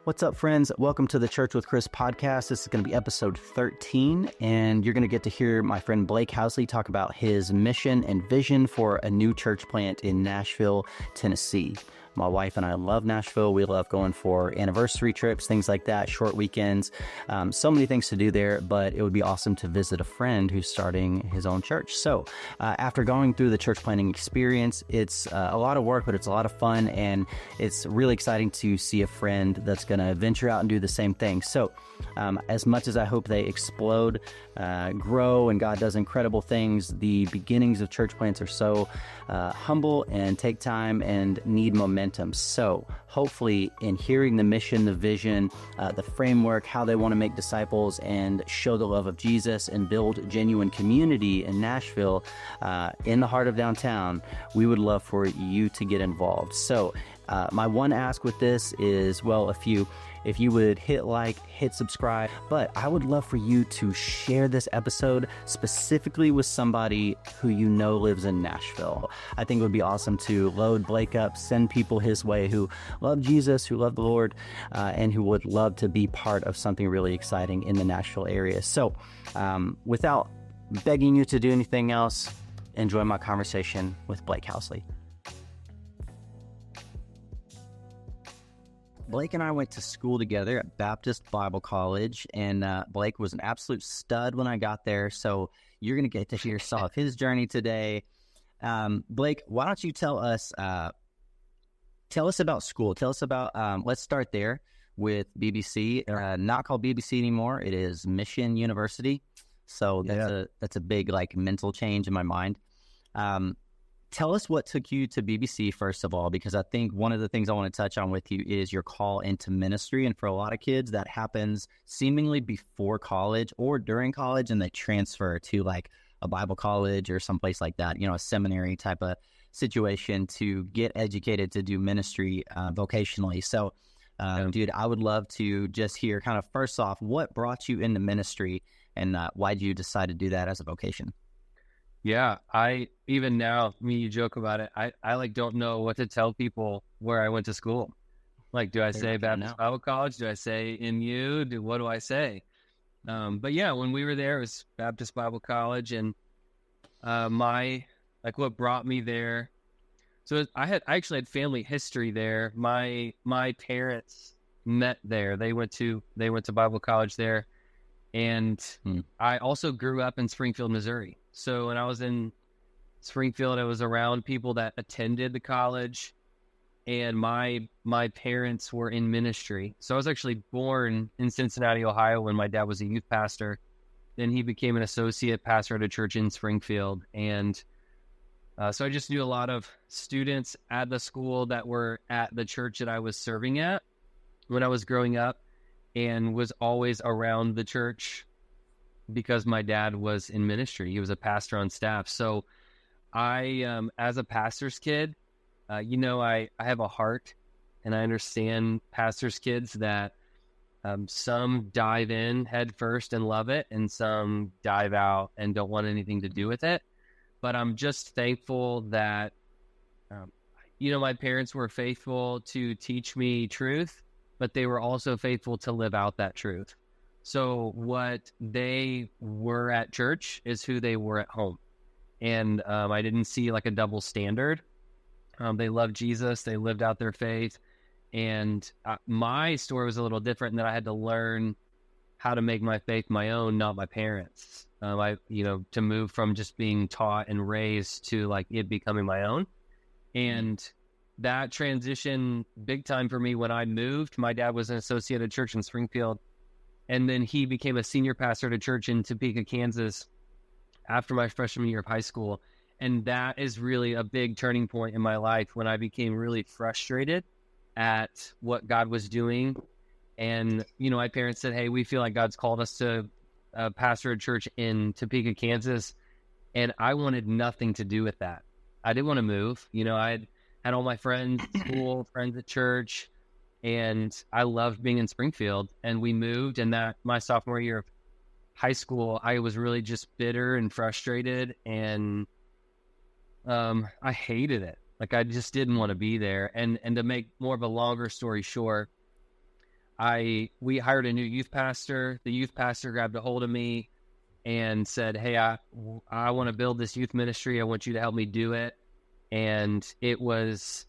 What's up, friends? Welcome to the Church with Chris podcast. This is going to be episode 13, and you're going to get to hear my friend Blake Housley talk about his mission and vision for a new church plant in Nashville, Tennessee. My wife and I love Nashville. We love going for anniversary trips, things like that, short weekends. So many things to do there, but it would be awesome to visit a friend who's starting his own church. So after going through the church planting experience, it's a lot of work, but it's a lot of fun, and it's really exciting to see a friend that's going to venture out and do the same thing. So as much as I hope they explode, grow, and God does incredible things, the beginnings of church plants are so humble and take time and need momentum. So hopefully in hearing the mission, the vision, the framework, how they want to make disciples and show the love of Jesus and build genuine community in Nashville, in the heart of downtown, we would love for you to get involved. So my one ask with this is, well, if you would hit like, hit subscribe, but I would love for you to share this episode specifically with somebody who you know lives in Nashville. I think it would be awesome to load Blake up, send people his way who love Jesus, who love the Lord, and who would love to be part of something really exciting in the Nashville area. So without begging you to do anything else, enjoy my conversation with Blake Housley. Blake and I went to school together at Baptist Bible College, and Blake was an absolute stud when I got there, so you're going to get to hear some of his journey today. Blake, why don't you tell us about school. Tell us about, let's start there with BBC, not called BBC anymore. It is Mission University, so that's a big mental change in my mind. Tell us what took you to BBC, first of all, because I think one of the things I want to touch on with you is your call into ministry. And for a lot of kids, that happens seemingly before college or during college, and they transfer to a Bible college or someplace like that, a seminary type of situation to get educated to do ministry vocationally. So, dude, I would love to just hear kind of first off, what brought you into ministry and why did you decide to do that as a vocation? Yeah, even now, you joke about it. I don't know what to tell people where I went to school. Do I say Baptist Bible College? Do I say MU? What do I say? But yeah, when we were there, it was Baptist Bible College, and what brought me there. So I actually had family history there. My parents met there. They went to Bible college there, and I also grew up in Springfield, Missouri. So when I was in Springfield, I was around people that attended the college, and my parents were in ministry. So I was actually born in Cincinnati, Ohio, when my dad was a youth pastor. Then he became an associate pastor at a church in Springfield. And so I just knew a lot of students at the school that were at the church that I was serving at when I was growing up, and was always around the church because my dad was in ministry. He was a pastor on staff. So I, as a pastor's kid, I have a heart, and I understand pastor's kids that some dive in head first and love it, and some dive out and don't want anything to do with it. But I'm just thankful that, my parents were faithful to teach me truth, but they were also faithful to live out that truth. So what they were at church is who they were at home. And I didn't see a double standard. They loved Jesus. They lived out their faith. And my story was a little different in that I had to learn how to make my faith my own, not my parents. To move from just being taught and raised to it becoming my own. And that transition big time for me when I moved. My dad was an associate at church in Springfield. And then he became a senior pastor at a church in Topeka, Kansas after my freshman year of high school. And that is really a big turning point in my life when I became really frustrated at what God was doing. And, my parents said, hey, we feel like God's called us to pastor a church in Topeka, Kansas. And I wanted nothing to do with that. I didn't want to move. I had all my friends at school, friends at church. And I loved being in Springfield, and we moved. And that my sophomore year of high school, I was really just bitter and frustrated, and I hated it. I just didn't want to be there. And to make more of a longer story short, we hired a new youth pastor. The youth pastor grabbed a hold of me and said, "Hey, I want to build this youth ministry. I want you to help me do it." And it was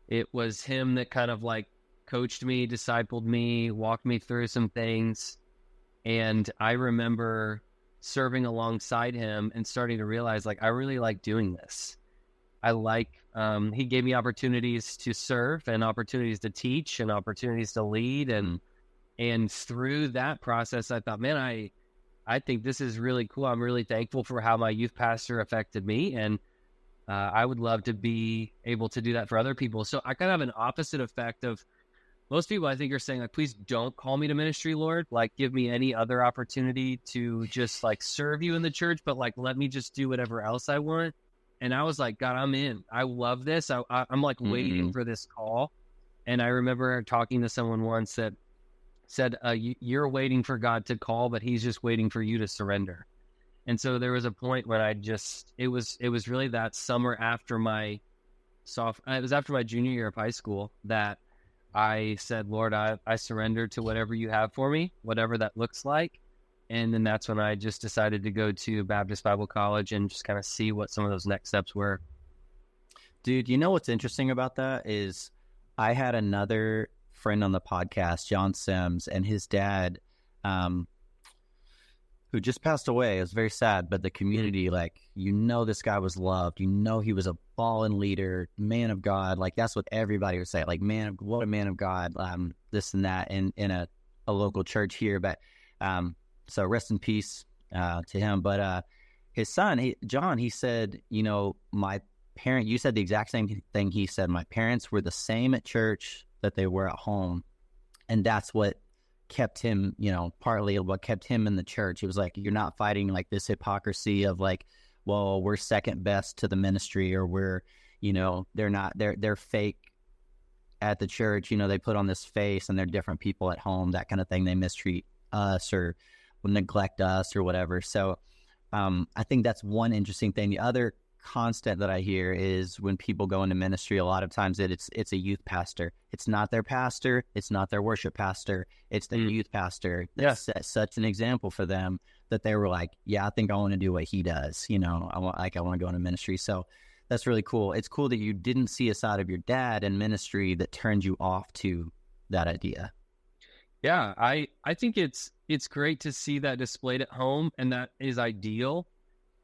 him that kind of like coached me, discipled me, walked me through some things. And I remember serving alongside him and starting to realize, like, I really like doing this. I like, he gave me opportunities to serve and opportunities to teach and opportunities to lead. And through that process, I thought, man, I think this is really cool. I'm really thankful for how my youth pastor affected me. And I would love to be able to do that for other people. So I kind of have an opposite effect of most people, I think, are saying, like, please don't call me to ministry, Lord. Like, give me any other opportunity to just like serve you in the church, but like, let me just do whatever else I want. And I was like, God, I'm in. I love this. I'm like waiting for this call. And I remember talking to someone once that said, you're waiting for God to call, but he's just waiting for you to surrender. And so there was a point when it was really that summer after it was after my junior year of high school that I said, Lord, I surrender to whatever you have for me, whatever that looks like. And then that's when I just decided to go to Baptist Bible College and just kind of see what some of those next steps were. Dude, you know what's interesting about that is I had another friend on the podcast, John Sims, and his dad, who just passed away. It was very sad, but the community, like, this guy was loved. He was a fallen leader, man of God. Like, that's what everybody would say. Like, what a man of God, this and that in a local church here. But so rest in peace to him. But his son, John, he said, my parent, you said the exact same thing he said. My parents were the same at church that they were at home. And that's what kept him, partly what kept him in the church. He was like, you're not fighting like this hypocrisy of like, well, we're second best to the ministry, or we're, they're fake at the church. They put on this face and they're different people at home, that kind of thing. They mistreat us or neglect us or whatever. So I think that's one interesting thing. The other constant that I hear is when people go into ministry, a lot of times it's a youth pastor. It's not their pastor. It's not their worship pastor. It's the youth pastor. That's such an example for them that they were like, yeah, I think I want to do what he does. I want to go into ministry. So that's really cool. It's cool that you didn't see a side of your dad in ministry that turned you off to that idea. Yeah, I think it's great to see that displayed at home, and that is ideal.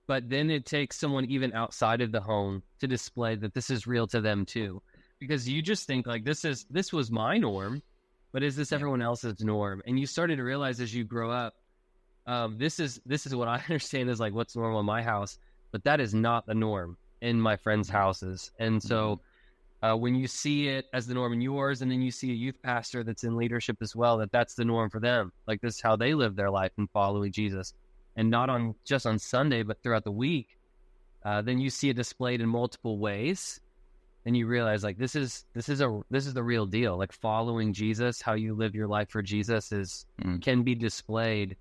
But then it takes someone even outside of the home to display that this is real to them too. Because you just think like, this was my norm, but is this everyone else's norm? And you started to realize as you grow up, this is what I understand is like what's normal in my house, but that is not the norm in my friends' houses. And so when you see it as the norm in yours, and then you see a youth pastor that's in leadership as well, that's the norm for them. Like, this is how they live their life in following Jesus. And not just on Sunday, but throughout the week, then you see it displayed in multiple ways, and you realize like this is the real deal. Like, following Jesus, how you live your life for Jesus can be displayed,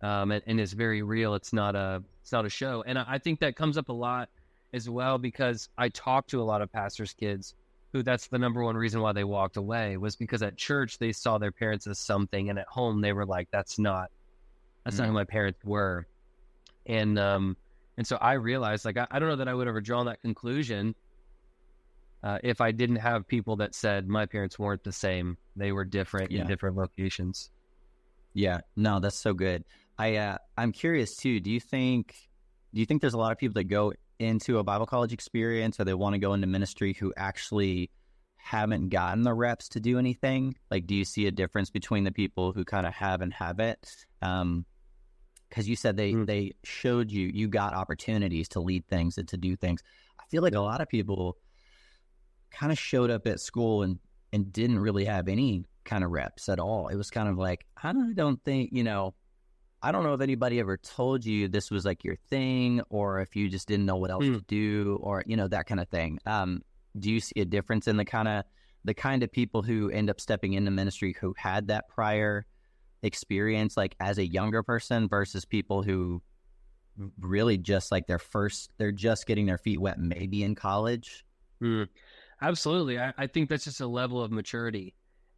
and is very real. It's not a show. And I think that comes up a lot as well, because I talk to a lot of pastors' kids who that's the number one reason why they walked away, was because at church they saw their parents as something, and at home they were like, that's not who my parents were. And so I realized, like, I don't know that I would have ever drawn that conclusion if I didn't have people that said my parents weren't the same. They were different in different locations. Yeah, no, that's so good. I'm curious too. Do you think there's a lot of people that go into a Bible college experience, or they want to go into ministry, who actually haven't gotten the reps to do anything? Like, do you see a difference between the people who kind of have and haven't? Because you said they showed you got opportunities to lead things and to do things. I feel like a lot of people kind of showed up at school and didn't really have any kind of reps at all. It was kind of like, I don't think, I don't know if anybody ever told you this was like your thing, or if you just didn't know what else to do, or, that kind of thing. Do you see a difference in the kind of people who end up stepping into ministry who had that prior experience, like as a younger person, versus people who really just like they're just getting their feet wet, maybe in college? Absolutely. I think that's just a level of maturity.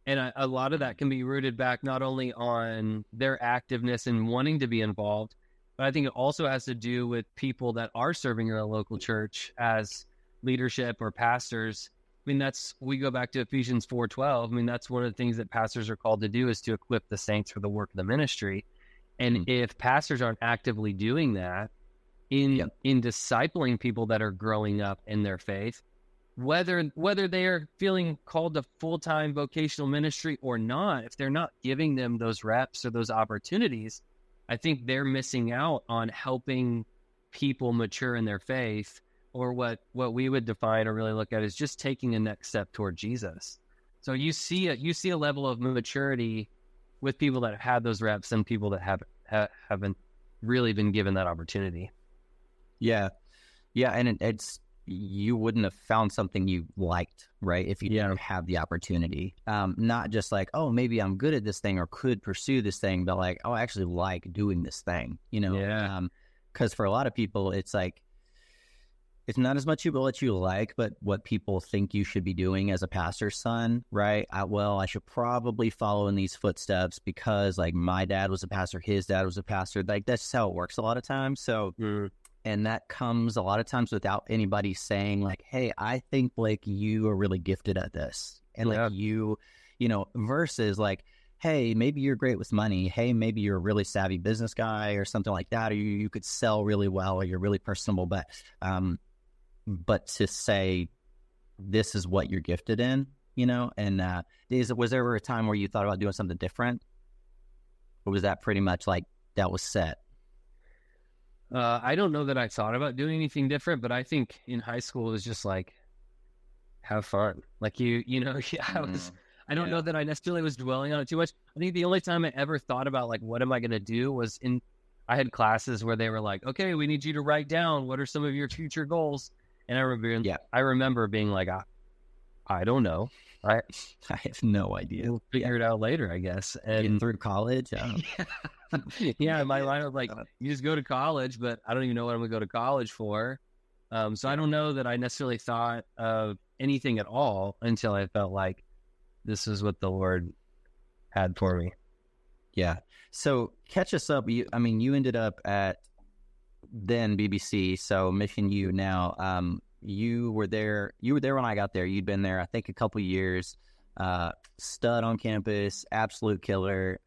And a lot of that can be rooted back not only on their activeness and wanting to be involved, but I think it also has to do with people that are serving in a local church as leadership or pastors. I mean, we go back to Ephesians 4:12. I mean, that's one of the things that pastors are called to do, is to equip the saints for the work of the ministry. And if pastors aren't actively doing that in discipling people that are growing up in their faith, whether they are feeling called to full-time vocational ministry or not, if they're not giving them those reps or those opportunities, I think they're missing out on helping people mature in their faith, or what we would define or really look at is just taking a next step toward Jesus. So you see a level of maturity with people that have had those reps and people that haven't really been given that opportunity. Yeah. And it's, you wouldn't have found something you liked, right, if you didn't have the opportunity. Not just like, oh, maybe I'm good at this thing or could pursue this thing, but like, oh, I actually like doing this thing, you know? Yeah. Because for a lot of people, it's like, it's not as much what you like, but what people think you should be doing as a pastor's son, right? I should probably follow in these footsteps because like my dad was a pastor, his dad was a pastor. Like that's just how it works a lot of times. So and that comes a lot of times without anybody saying like, hey, I think Blake, you are really gifted at this. And like you know, versus like, hey, maybe you're great with money. Hey, maybe you're a really savvy business guy or something like that. Or you could sell really well, or you're really personable. But to say this is what you're gifted in, you know, and was there ever a time where you thought about doing something different? Or was that pretty much like that was set? I don't know that I thought about doing anything different, but I think in high school it was just like, have fun. Like I don't know that I necessarily was dwelling on it too much. I think the only time I ever thought about like, what am I going to do was I had classes where they were like, okay, we need you to write down what are some of your future goals. And I remember being like, I don't know. I have no idea. We'll figure it out later, I guess. And getting through college. Yeah, in my mind, I was like, you just go to college, but I don't even know what I'm going to go to college for. So I don't know that I necessarily thought of anything at all until I felt like this is what the Lord had for me. Yeah. So catch us up. You ended up at then BBC, so Mission U now. You were there when I got there. You'd been there, I think, a couple years. Stud on campus, absolute killer.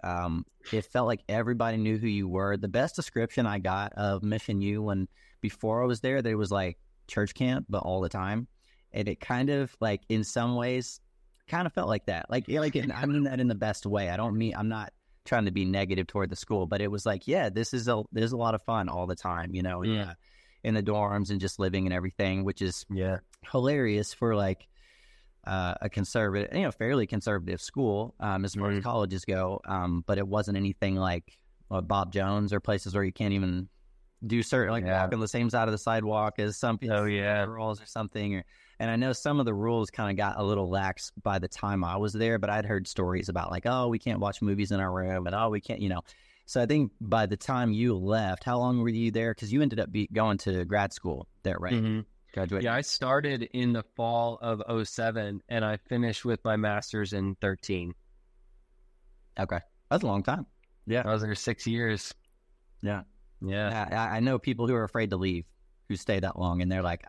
It felt like everybody knew who you were. The best description I got of Mission U before I was there was like church camp, but all the time. And it kind of like, in some ways, kind of felt like that. I mean that in the best way. I'm not trying to be negative toward the school, but it was like, yeah, there's a lot of fun all the time, you know, in the dorms and just living and everything, which is hilarious for like a conservative, you know, fairly conservative school as far as colleges go. But it wasn't anything like Bob Jones or places where you can't even do certain walk on the same side of the sidewalk as some people, girls or something. And I know some of the rules kind of got a little lax by the time I was there, but I'd heard stories about like, oh, we can't watch movies in our room, and oh, we can't, you know. So I think by the time you left, how long were you there? Because you ended up going to grad school there, right? Mm-hmm. Graduate. Yeah, I started in the fall of 2007, and I finished with my master's in 2013. Okay. That's a long time. Yeah. I was there 6 years. Yeah. Yeah. I know people who are afraid to leave who stay that long, and they're like,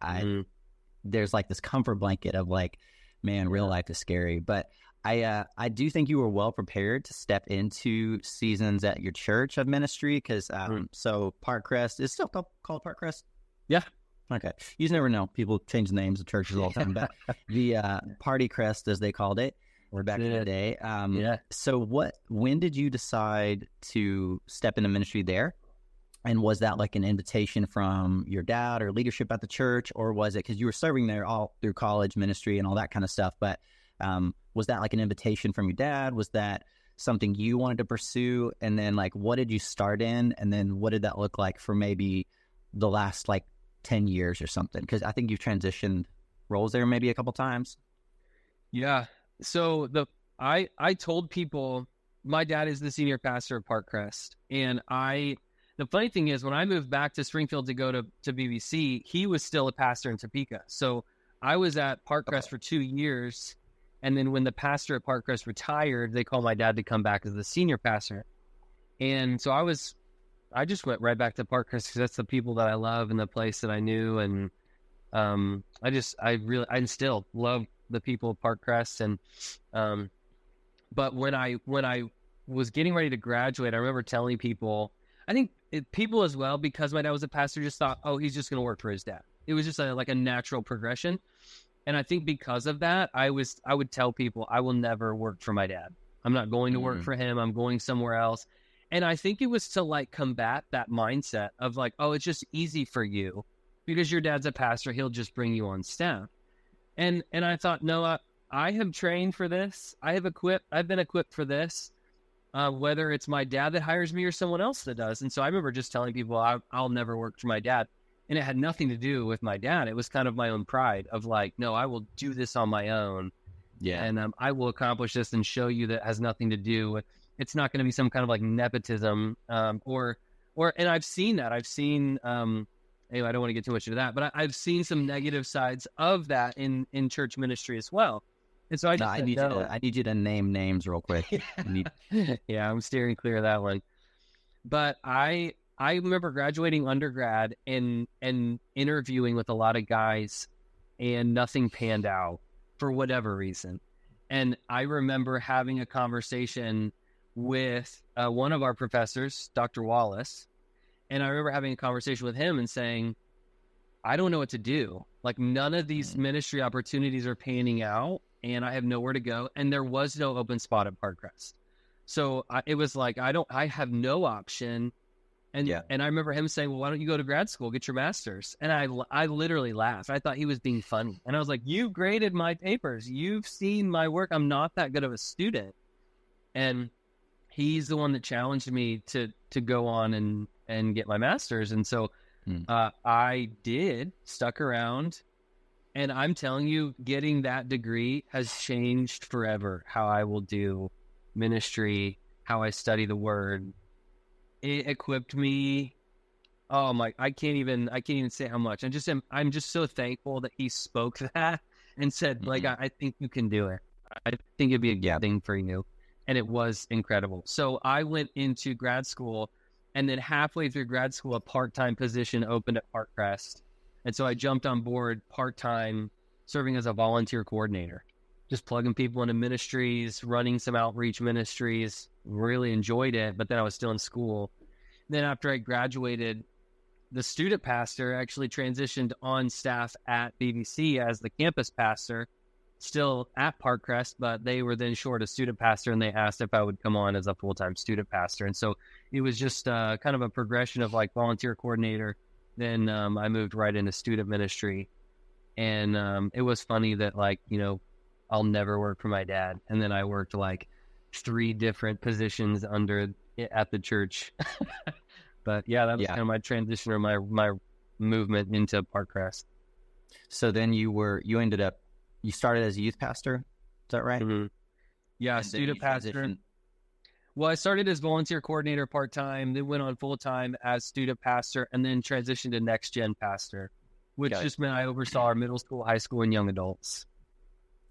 there's like this comfort blanket of like, man, real life is scary. But I do think you were well prepared to step into seasons at your church of ministry because so Parkcrest is still called Parkcrest. Yeah. Okay. You just never know. People change the names of churches all the time. But the Party Crest, as they called it, or back in the day. So when did you decide to step into ministry there? And was that like an invitation from your dad or leadership at the church, or was it because you were serving there all through college ministry and all that kind of stuff? But was that like an invitation from your dad? Was that something you wanted to pursue? And then like, what did you start in? And then what did that look like for maybe the last like 10 years or something? Because I think you've transitioned roles there maybe a couple times. Yeah. So I told people my dad is the senior pastor of Parkcrest, and the funny thing is, when I moved back to Springfield to go to BBC, he was still a pastor in Topeka. So I was at Parkcrest for 2 years, And then when the pastor at Parkcrest retired, they called my dad to come back as the senior pastor. And so I just went right back to Parkcrest because that's the people that I love and the place that I knew. And I still love the people of Parkcrest. And but when I was getting ready to graduate, I remember telling people, I think people as well, because my dad was a pastor, just thought, oh, he's just going to work for his dad. It was just like a natural progression. And I think because of that, I would tell people, I will never work for my dad. I'm not going to work for him. I'm going somewhere else. And I think it was to like combat that mindset of like, oh, it's just easy for you because your dad's a pastor. He'll just bring you on staff. And I thought, no, I have trained for this. I've been equipped for this, whether it's my dad that hires me or someone else that does. And so I remember just telling people I'll never work for my dad. And it had nothing to do with my dad. It was kind of my own pride of like, no, I will do this on my own. Yeah. And I will accomplish this and show you that it has nothing to do with, it's not going to be some kind of like nepotism or, and I've seen that. I've seen, anyway, I don't want to get too much into that, but I've seen some negative sides of that in church ministry as well. And so I need you to name names real quick. Yeah, I'm steering clear of that one. But I remember graduating undergrad and interviewing with a lot of guys, and nothing panned out for whatever reason. And I remember having a conversation with one of our professors, Dr. Wallace, and I remember having a conversation with him and saying, I don't know what to do. Like, none of these ministry opportunities are panning out, and I have nowhere to go. And there was no open spot at Parkcrest. So it was like, I have no option. And I remember him saying, well, why don't you go to grad school, get your master's? And I literally laughed. I thought he was being funny. And I was like, you graded my papers. You've seen my work. I'm not that good of a student. And he's the one that challenged me to go on and get my master's. And so I stuck around. And I'm telling you, getting that degree has changed forever how I will do ministry, how I study the word. It equipped me. Oh my! I can't even say how much. I'm just so thankful that he spoke that and said, like, I think you can do it. I think it'd be a good thing for you, and it was incredible. So I went into grad school, and then halfway through grad school, a part-time position opened at Parkcrest, and so I jumped on board part-time, serving as a volunteer coordinator, just plugging people into ministries, running some outreach ministries. Really enjoyed it, but then I was still in school. Then after I graduated, the student pastor actually transitioned on staff at BBC as the campus pastor, still at Parkcrest, but they were then short a student pastor, and they asked if I would come on as a full-time student pastor. And so it was just kind of a progression of like volunteer coordinator. Then I moved right into student ministry. And it was funny that, like, you know, I'll never work for my dad. And then I worked like 3 different positions at the church. But yeah, that was kind of my transition or my movement into Parkcrest. So then you started as a youth pastor. Is that right? Mm-hmm. Yeah, student pastor. Well, I started as volunteer coordinator part-time, then went on full-time as student pastor, and then transitioned to next gen pastor, which just meant I oversaw our middle school, high school, and young adults.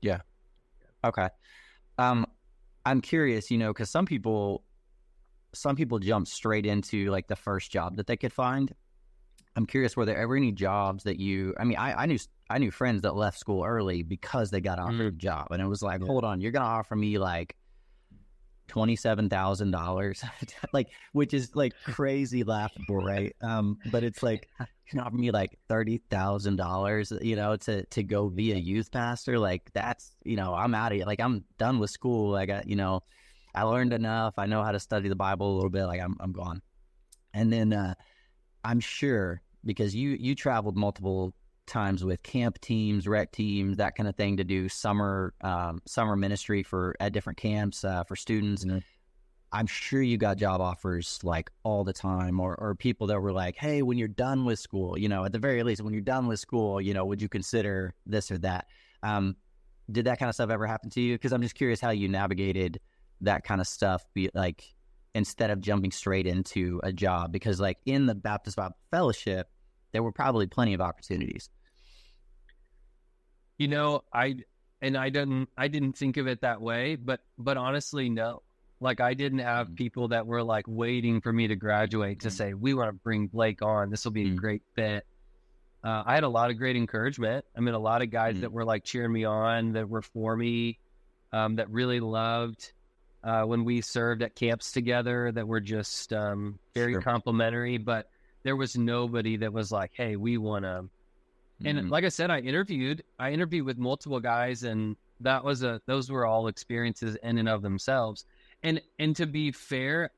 Yeah. Okay. I'm curious, you know, because some people jump straight into like the first job that they could find. I'm curious, were there ever any jobs that I knew friends that left school early because they got offered a job, and it was like, hold on, you're gonna offer me like $27,000, like, which is like crazy laughable, right? But it's like, you can offer me like $30,000, you know, to go be a youth pastor. Like, that's, you know, I'm out of here. Like, I'm done with school. I got, you know, I learned enough. I know how to study the Bible a little bit. Like, I'm gone. And then I'm sure, because you traveled multiple times with camp teams, rec teams, that kind of thing, to do summer ministry at different camps for students. Mm-hmm. I'm sure you got job offers like all the time, or people that were like, hey, when you're done with school, you know, at the very least, when you're done with school, you know, would you consider this or that? Did that kind of stuff ever happen to you? Because I'm just curious how you navigated that kind of stuff, like, instead of jumping straight into a job, because like in the Baptist Bible Fellowship, there were probably plenty of opportunities. You know, And I didn't think of it that way, but honestly, no. Like, I didn't have people that were like waiting for me to graduate to say, we want to bring Blake on. This will be a great fit. I had a lot of great encouragement. I mean, a lot of guys that were like cheering me on, that were for me, that really loved when we served at camps together, that were just very complimentary. But there was nobody that was like, hey, we want to. And like I said, I interviewed with multiple guys, and those were all experiences in and of themselves. And to be fair,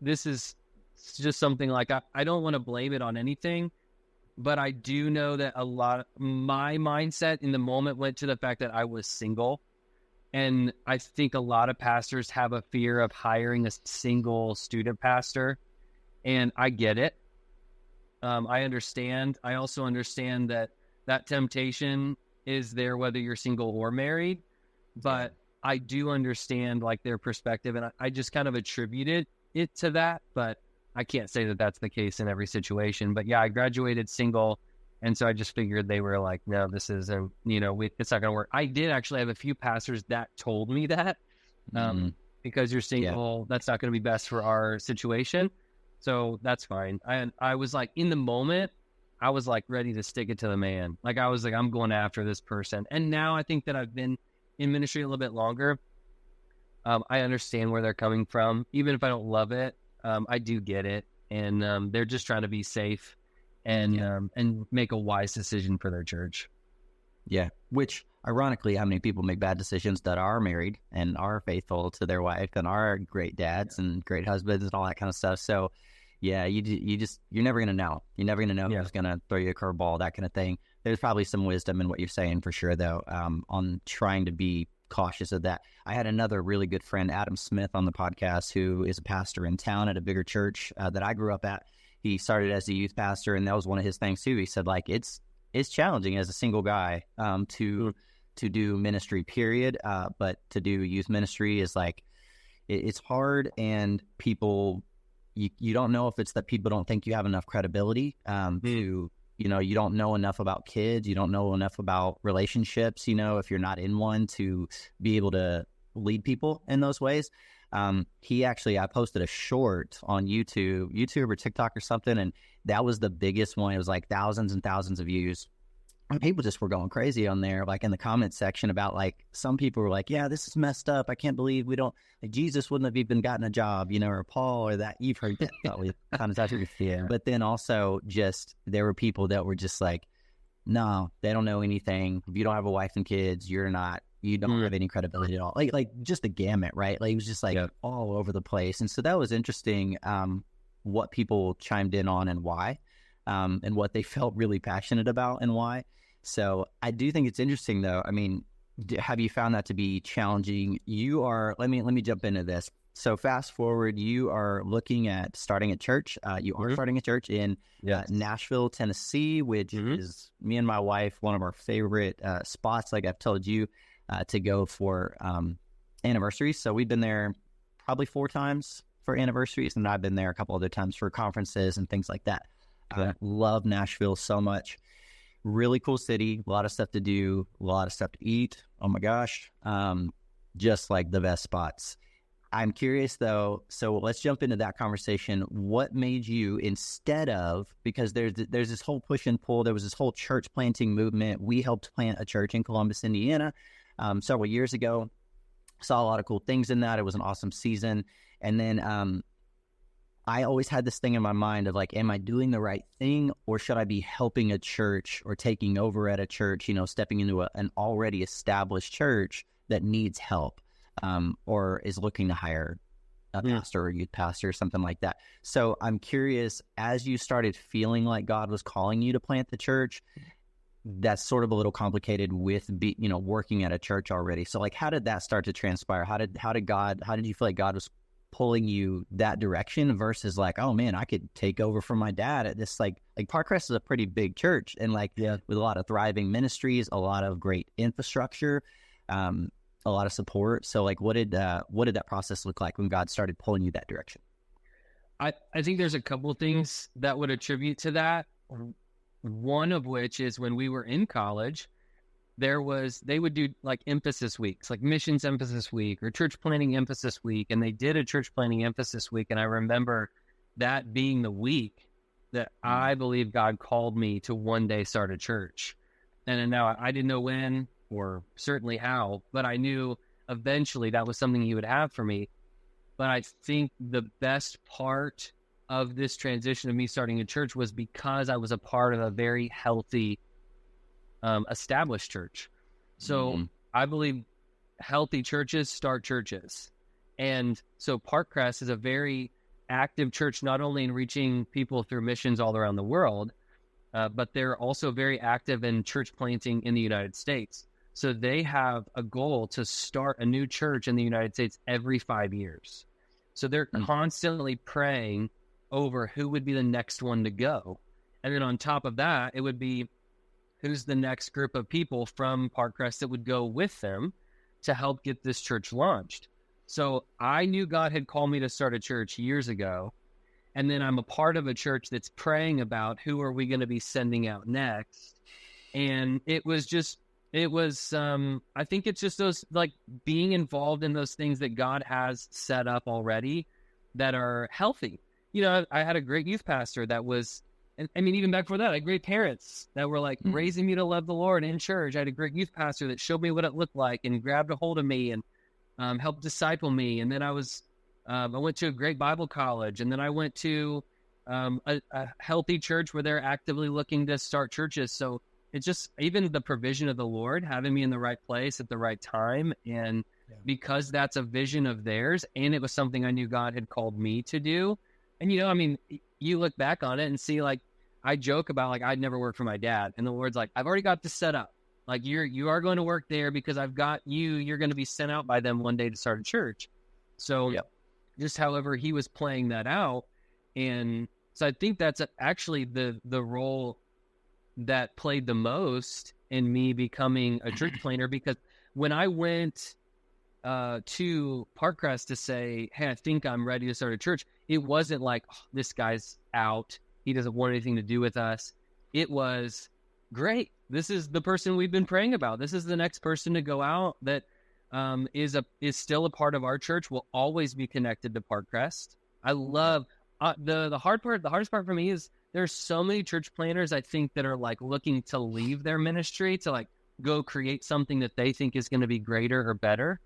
this is just something like, I don't want to blame it on anything, but I do know that my mindset in the moment went to the fact that I was single. And I think a lot of pastors have a fear of hiring a single student pastor, and I get it. I understand. I also understand that temptation is there whether you're single or married, but I do understand like their perspective, and I just kind of attributed it to that, but I can't say that that's the case in every situation. But yeah, I graduated single, and so I just figured they were like, no, this isn't, it's not going to work. I did actually have a few pastors that told me that because you're single, that's not going to be best for our situation. So that's fine. I was like, in the moment, I was like ready to stick it to the man. Like, I was like, I'm going after this person. And now I think that I've been in ministry a little bit longer. I understand where they're coming from. Even if I don't love it, I do get it. And they're just trying to be safe and make a wise decision for their church. Yeah. Which, ironically, how many people make bad decisions that are married and are faithful to their wife and are great dads and great husbands and all that kind of stuff. So, yeah, you're never going to know. You're never going to know who's going to throw you a curveball, that kind of thing. There's probably some wisdom in what you're saying for sure, though, on trying to be cautious of that. I had another really good friend, Adam Smith, on the podcast, who is a pastor in town at a bigger church that I grew up at. He started as a youth pastor, and that was one of his things, too. He said, like, it's challenging as a single guy to do ministry, period. But to do youth ministry is like, it's hard, and people... You don't know if it's that people don't think you have enough credibility to, you don't know enough about kids. You don't know enough about relationships, if you're not in one, to be able to lead people in those ways. I posted a short on YouTube or TikTok or something, and that was the biggest one. It was like thousands and thousands of views. And people just were going crazy on there, like in the comment section about, like, some people were like, yeah, this is messed up. I can't believe Jesus wouldn't have even gotten a job, or Paul, or that. You've heard that probably kind of touched. Yeah. But then also just, there were people that were just like, no, they don't know anything. If you don't have a wife and kids, you don't have any credibility at all. Like just the gamut, right? Like, it was just like all over the place. And so that was interesting, what people chimed in on and why, and what they felt really passionate about and why. So I do think it's interesting, though. I mean, have you found that to be challenging? Let me jump into this. So fast forward, you are looking at starting a church. You are starting a church in Nashville, Tennessee, which is, me and my wife, one of our favorite spots, like I've told you, to go for anniversaries. So we've been there probably 4 times for anniversaries, and I've been there a couple other times for conferences and things like that. I love Nashville so much. Really cool city, a lot of stuff to do, a lot of stuff to eat. Oh my gosh. Just like the best spots. I'm curious though, so let's jump into that conversation. What made you, instead of, because there's this whole push and pull, there was this whole church planting movement. We helped plant a church in Columbus, Indiana, several years ago. Saw a lot of cool things in that. It was an awesome season. And then I always had this thing in my mind of like, am I doing the right thing, or should I be helping a church or taking over at a church, stepping into an already established church that needs help, or is looking to hire a pastor or youth pastor or something like that. So I'm curious, as you started feeling like God was calling you to plant the church, that's sort of a little complicated with working at a church already. So like, how did that start to transpire? How did you feel like God was pulling you that direction versus like, oh man, I could take over from my dad at this, like Parkcrest is a pretty big church, and with a lot of thriving ministries, a lot of great infrastructure, a lot of support. So like, what did that process look like when God started pulling you that direction? I think there's a couple of things that would attribute to that. One of which is when we were in college, they would do like emphasis weeks, like missions emphasis week or church planting emphasis week. And they did a church planting emphasis week. And I remember that being the week that I believe God called me to one day start a church. And then now I didn't know when or certainly how, but I knew eventually that was something he would have for me. But I think the best part of this transition of me starting a church was because I was a part of a very healthy, established church. So I believe healthy churches start churches. And so Parkcrest is a very active church, not only in reaching people through missions all around the world, but they're also very active in church planting in the United States. So they have a goal to start a new church in the United States every 5 years. So they're constantly praying over who would be the next one to go. And then on top of that, it would be who's the next group of people from Parkcrest that would go with them to help get this church launched. So I knew God had called me to start a church years ago. And then I'm a part of a church that's praying about who are we going to be sending out next. And I think it's just those, like, being involved in those things that God has set up already that are healthy. You know, I had a great youth pastor that was, I mean, even back before that, I had great parents that were like raising me to love the Lord in church. I had a great youth pastor that showed me what it looked like and grabbed a hold of me and helped disciple me. And then I went to a great Bible college, and then I went to a healthy church where they're actively looking to start churches. So it's just even the provision of the Lord having me in the right place at the right time. And because that's a vision of theirs, and it was something I knew God had called me to do. And, you know, I mean, you look back on it and see, like, I joke about, like, I'd never worked for my dad. And the Lord's like, I've already got this set up. Like, you are going to work there because I've got you. You're going to be sent out by them one day to start a church. So just however he was playing that out. And so I think that's actually the role that played the most in me becoming a church planter, because when I went to Parkcrest to say, hey, I think I'm ready to start a church, it wasn't like, oh, this guy's out, he doesn't want anything to do with us. It was, great, this is the person we've been praying about. This is the next person to go out that is still a part of our church, will always be connected to Parkcrest. I love the hardest part for me is there's so many church planners, I think, that are like looking to leave their ministry to like go create something that they think is going to be greater or better,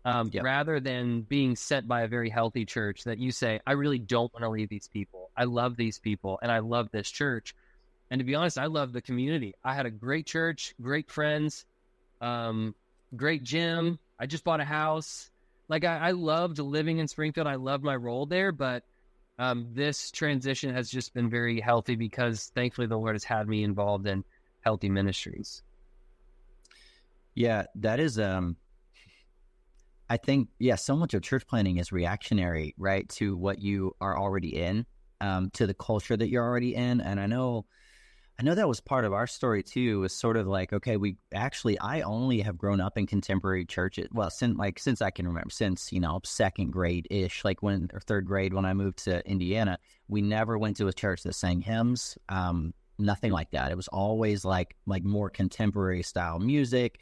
rather than being sent by a very healthy church that you say, I really don't want to leave these people. I love these people and I love this church. And to be honest, I love the community. I had a great church, great friends, great gym. I just bought a house. Like, I loved living in Springfield. I loved my role there, but this transition has just been very healthy because thankfully the Lord has had me involved in healthy ministries. Yeah, that is, I think, so much of church planting is reactionary, right, to what you are already in, to the culture that you're already in. And I know that was part of our story too, was sort of like, okay, I only have grown up in contemporary churches. Well, since I can remember, since, second grade ish, like or third grade, when I moved to Indiana, we never went to a church that sang hymns. Nothing like that. It was always like more contemporary style music,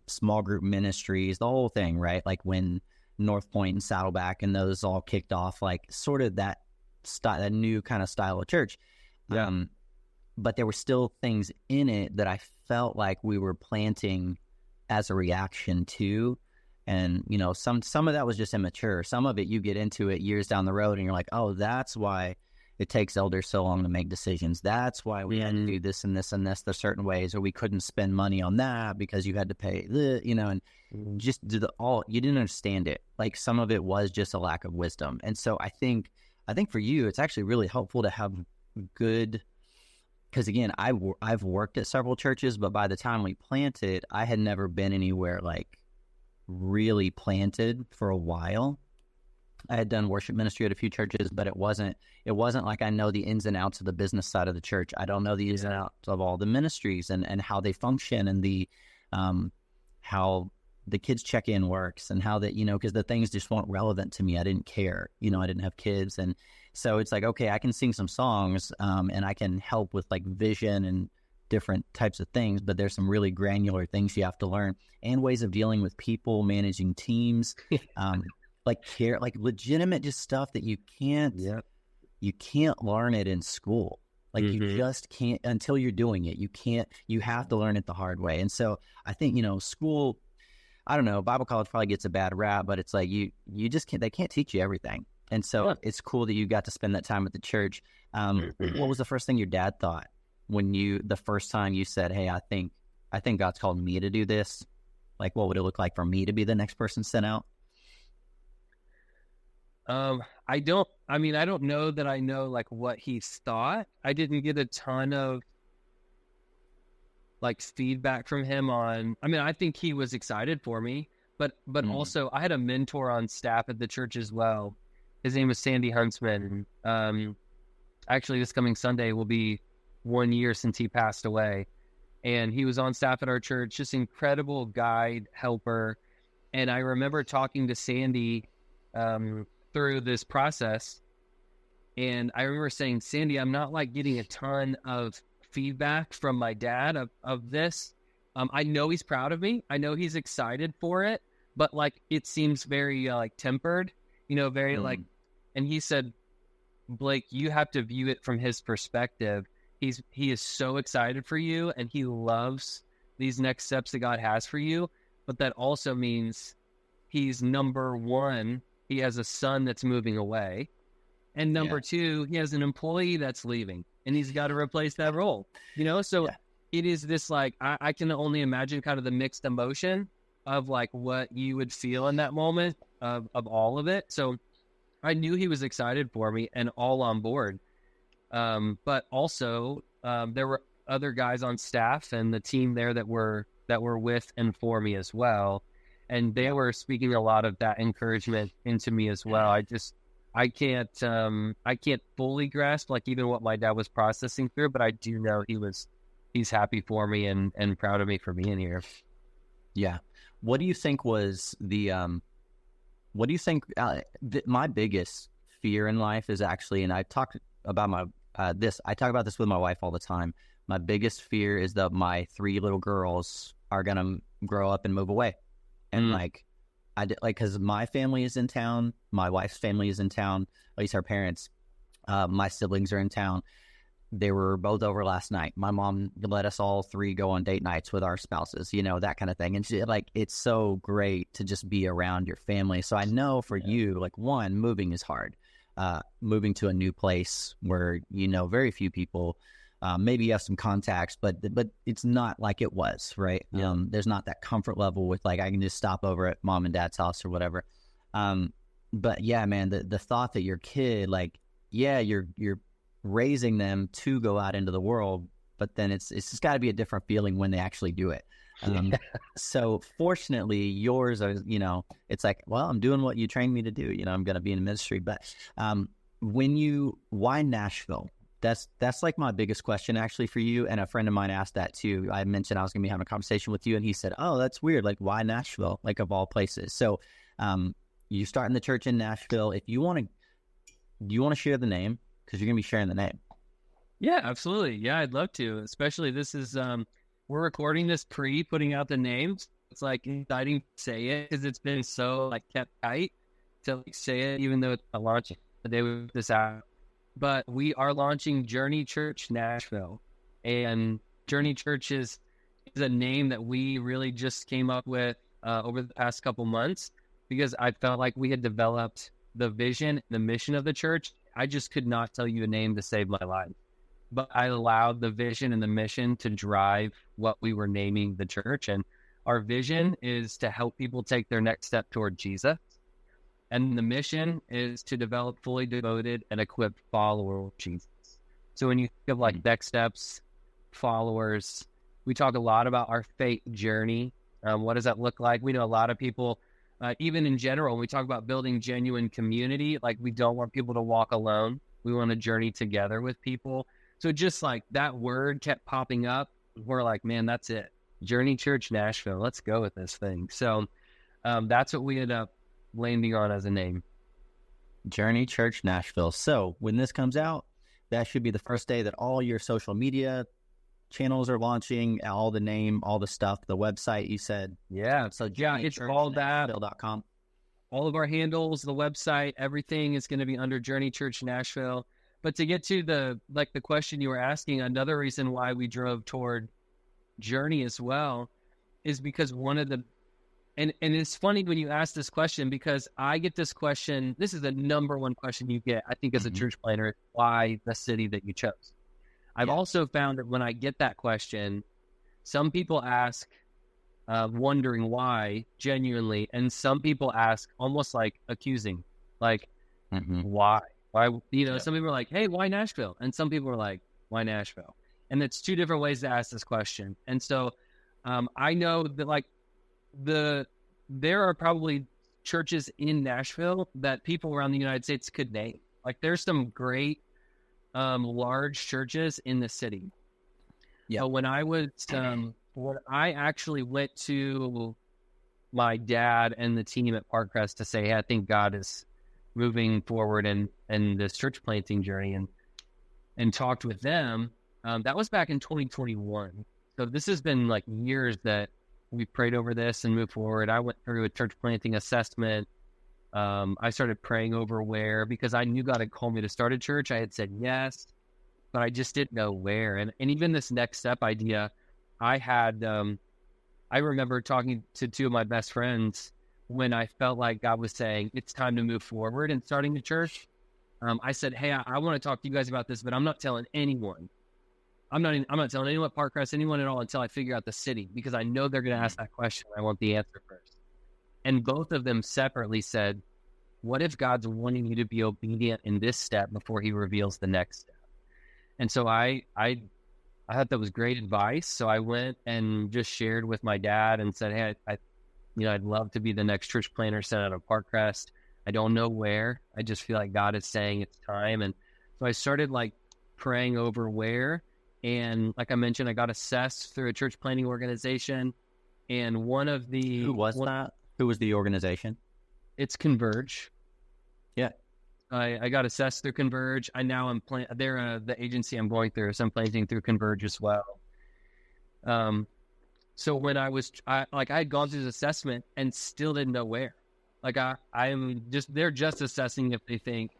small group ministries, the whole thing, right? Like when North Point and Saddleback and those all kicked off, like sort of that new kind of style of church. Yeah. But there were still things in it that I felt like we were planting as a reaction to. And, some of that was just immature. Some of it, you get into it years down the road and you're like, oh, that's why it takes elders so long to make decisions. That's why we had to do this and this and this the certain ways, or we couldn't spend money on that because you had to pay and just you didn't understand it. Like, some of it was just a lack of wisdom. And so I think for you, it's actually really helpful to have good. Because again, I've worked at several churches, but by the time we planted, I had never been anywhere like really planted for a while. I had done worship ministry at a few churches, but it wasn't like I know the ins and outs of the business side of the church. I don't know the ins and outs of all the ministries and how they function, and the how the kids check-in works, and how that, because the things just weren't relevant to me. I didn't care. I didn't have kids. And so it's like, okay, I can sing some songs and I can help with like vision and different types of things, but there's some really granular things you have to learn, and ways of dealing with people, managing teams, like care, like legitimate just stuff that you can't learn it in school. Like you just can't until you're doing it. You have to learn it the hard way. And so I think, school, I don't know, Bible college probably gets a bad rap, but it's like you just can't, they can't teach you everything. And so it's cool that you got to spend that time at the church. What was the first thing your dad thought when the first time you said, hey, I think God's called me to do this? Like, what would it look like for me to be the next person sent out? I don't know that I know like what he thought. I didn't get a ton of like feedback from him I think he was excited for me, but also I had a mentor on staff at the church as well. His name was Sandy Huntsman. Actually this coming Sunday will be 1 year since he passed away, and he was on staff at our church, just incredible guide, helper. And I remember talking to Sandy, through this process, and I remember saying, Sandy, I'm not like getting a ton of feedback from my dad of this. I know he's proud of me. I know he's excited for it, but like it seems very like tempered, very like. And he said, Blake, you have to view it from his perspective. He is so excited for you, and he loves these next steps that God has for you. But that also means he's number one, he has a son that's moving away. And number two, he has an employee that's leaving, and he's got to replace that role, So it is this like, I can only imagine kind of the mixed emotion of like what you would feel in that moment of all of it. So I knew he was excited for me and all on board. But also there were other guys on staff and the team there that were with and for me as well. And they were speaking a lot of that encouragement into me as well. I can't fully grasp like even what my dad was processing through, but I do know he's happy for me and proud of me for being here. Yeah. What do you think was my biggest fear in life is actually, and I talk about I talk about this with my wife all the time. My biggest fear is that my 3 little girls are going to grow up and move away. And because my family is in town, my wife's family is in town, at least our parents, my siblings are in town. They were both over last night. My mom let us all 3 go on date nights with our spouses, that kind of thing. And it's so great to just be around your family. So I know for you, like one, moving is hard. Moving to a new place where, very few people, maybe you have some contacts, but it's not like it was, right? Yeah. There's not that comfort level with like, I can just stop over at mom and dad's house or whatever. But yeah, man, the thought that your kid, like, yeah, you're raising them to go out into the world, but then it's just got to be a different feeling when they actually do it. So fortunately yours are, it's like, well, I'm doing what you trained me to do, I'm going to be in ministry, but, why Nashville? That's like my biggest question actually for you. And a friend of mine asked that too. I mentioned I was going to be having a conversation with you, and he said, oh, that's weird. Like, why Nashville? Like, of all places. So, you start in the church in Nashville. If you want to, do you want to share the name? Because you're going to be sharing the name. Yeah, absolutely. Yeah, I'd love to. Especially this is, we're recording this putting out the names. It's like exciting to say it because it's been so like kept tight to like say it, even though it's not launching the day we put this out. But we are launching Journey Church Nashville, and Journey Church is a name that we really just came up with over the past couple months because I felt like we had developed the vision, the mission of the church. I just could not tell you a name to save my life, but I allowed the vision and the mission to drive what we were naming the church. And our vision is to help people take their next step toward Jesus. And the mission is to develop fully devoted and equipped followers of Jesus. So when you think of like next steps, followers, we talk a lot about our faith journey. What does that look like? We know a lot of people, even in general, when we talk about building genuine community, like we don't want people to walk alone. We want to journey together with people. So just like that word kept popping up, we're like, man, that's it. Journey Church Nashville. Let's go with this thing. So that's what we ended up landing on as a name. Journey Church Nashville. So when this comes out, that should be the first day that all your social media channels are launching, all the name, all the stuff, the website you said. Yeah. So Yeah, it's all that. Nashville.com. All of our handles, the website, everything is going to be under Journey Church Nashville. But to get to the question you were asking, another reason why we drove toward Journey as well is because one of the, and it's funny when you ask this question, because I get this question. This is the number one question you get, I think, as a church planner: why the city that you chose? I've also found that when I get that question, some people ask wondering why, genuinely, and some people ask almost like accusing, like why? Some people are like, hey, why Nashville? And some people are like, why Nashville? And it's two different ways to ask this question. And so I know that there are probably churches in Nashville that people around the United States could name. Like, there's some great large churches in the city. Yeah. But when I actually went to my dad and the team at Parkcrest to say, hey, I think God is moving forward in this church planting journey, and talked with them, that was back in 2021. So this has been like years that we prayed over this and moved forward. I went through a church planting assessment. I started praying over where, because I knew God had called me to start a church. I had said yes, but I just didn't know where. And even this next step idea, I had, I remember talking to two of my best friends when I felt like God was saying, it's time to move forward and starting a church. I said, hey, I want to talk to you guys about this, but I'm not telling anyone. I'm not telling anyone at Parkcrest, anyone at all, until I figure out the city, because I know they're going to ask that question. I want the answer first. And both of them separately said, what if God's wanting you to be obedient in this step before he reveals the next step? And so I thought that was great advice. So I went and just shared with my dad and said, hey, I'd love to be the next church planter sent out of Parkcrest. I don't know where. I just feel like God is saying it's time. And so I started praying over where. And like I mentioned, I got assessed through a church planting organization. And one of the... Who was that? Who was the organization? It's Converge. Yeah. I got assessed through Converge. They're the agency I'm going through, so I'm planting through Converge as well. So when I had gone through this assessment and still didn't know where. They're just assessing if they think.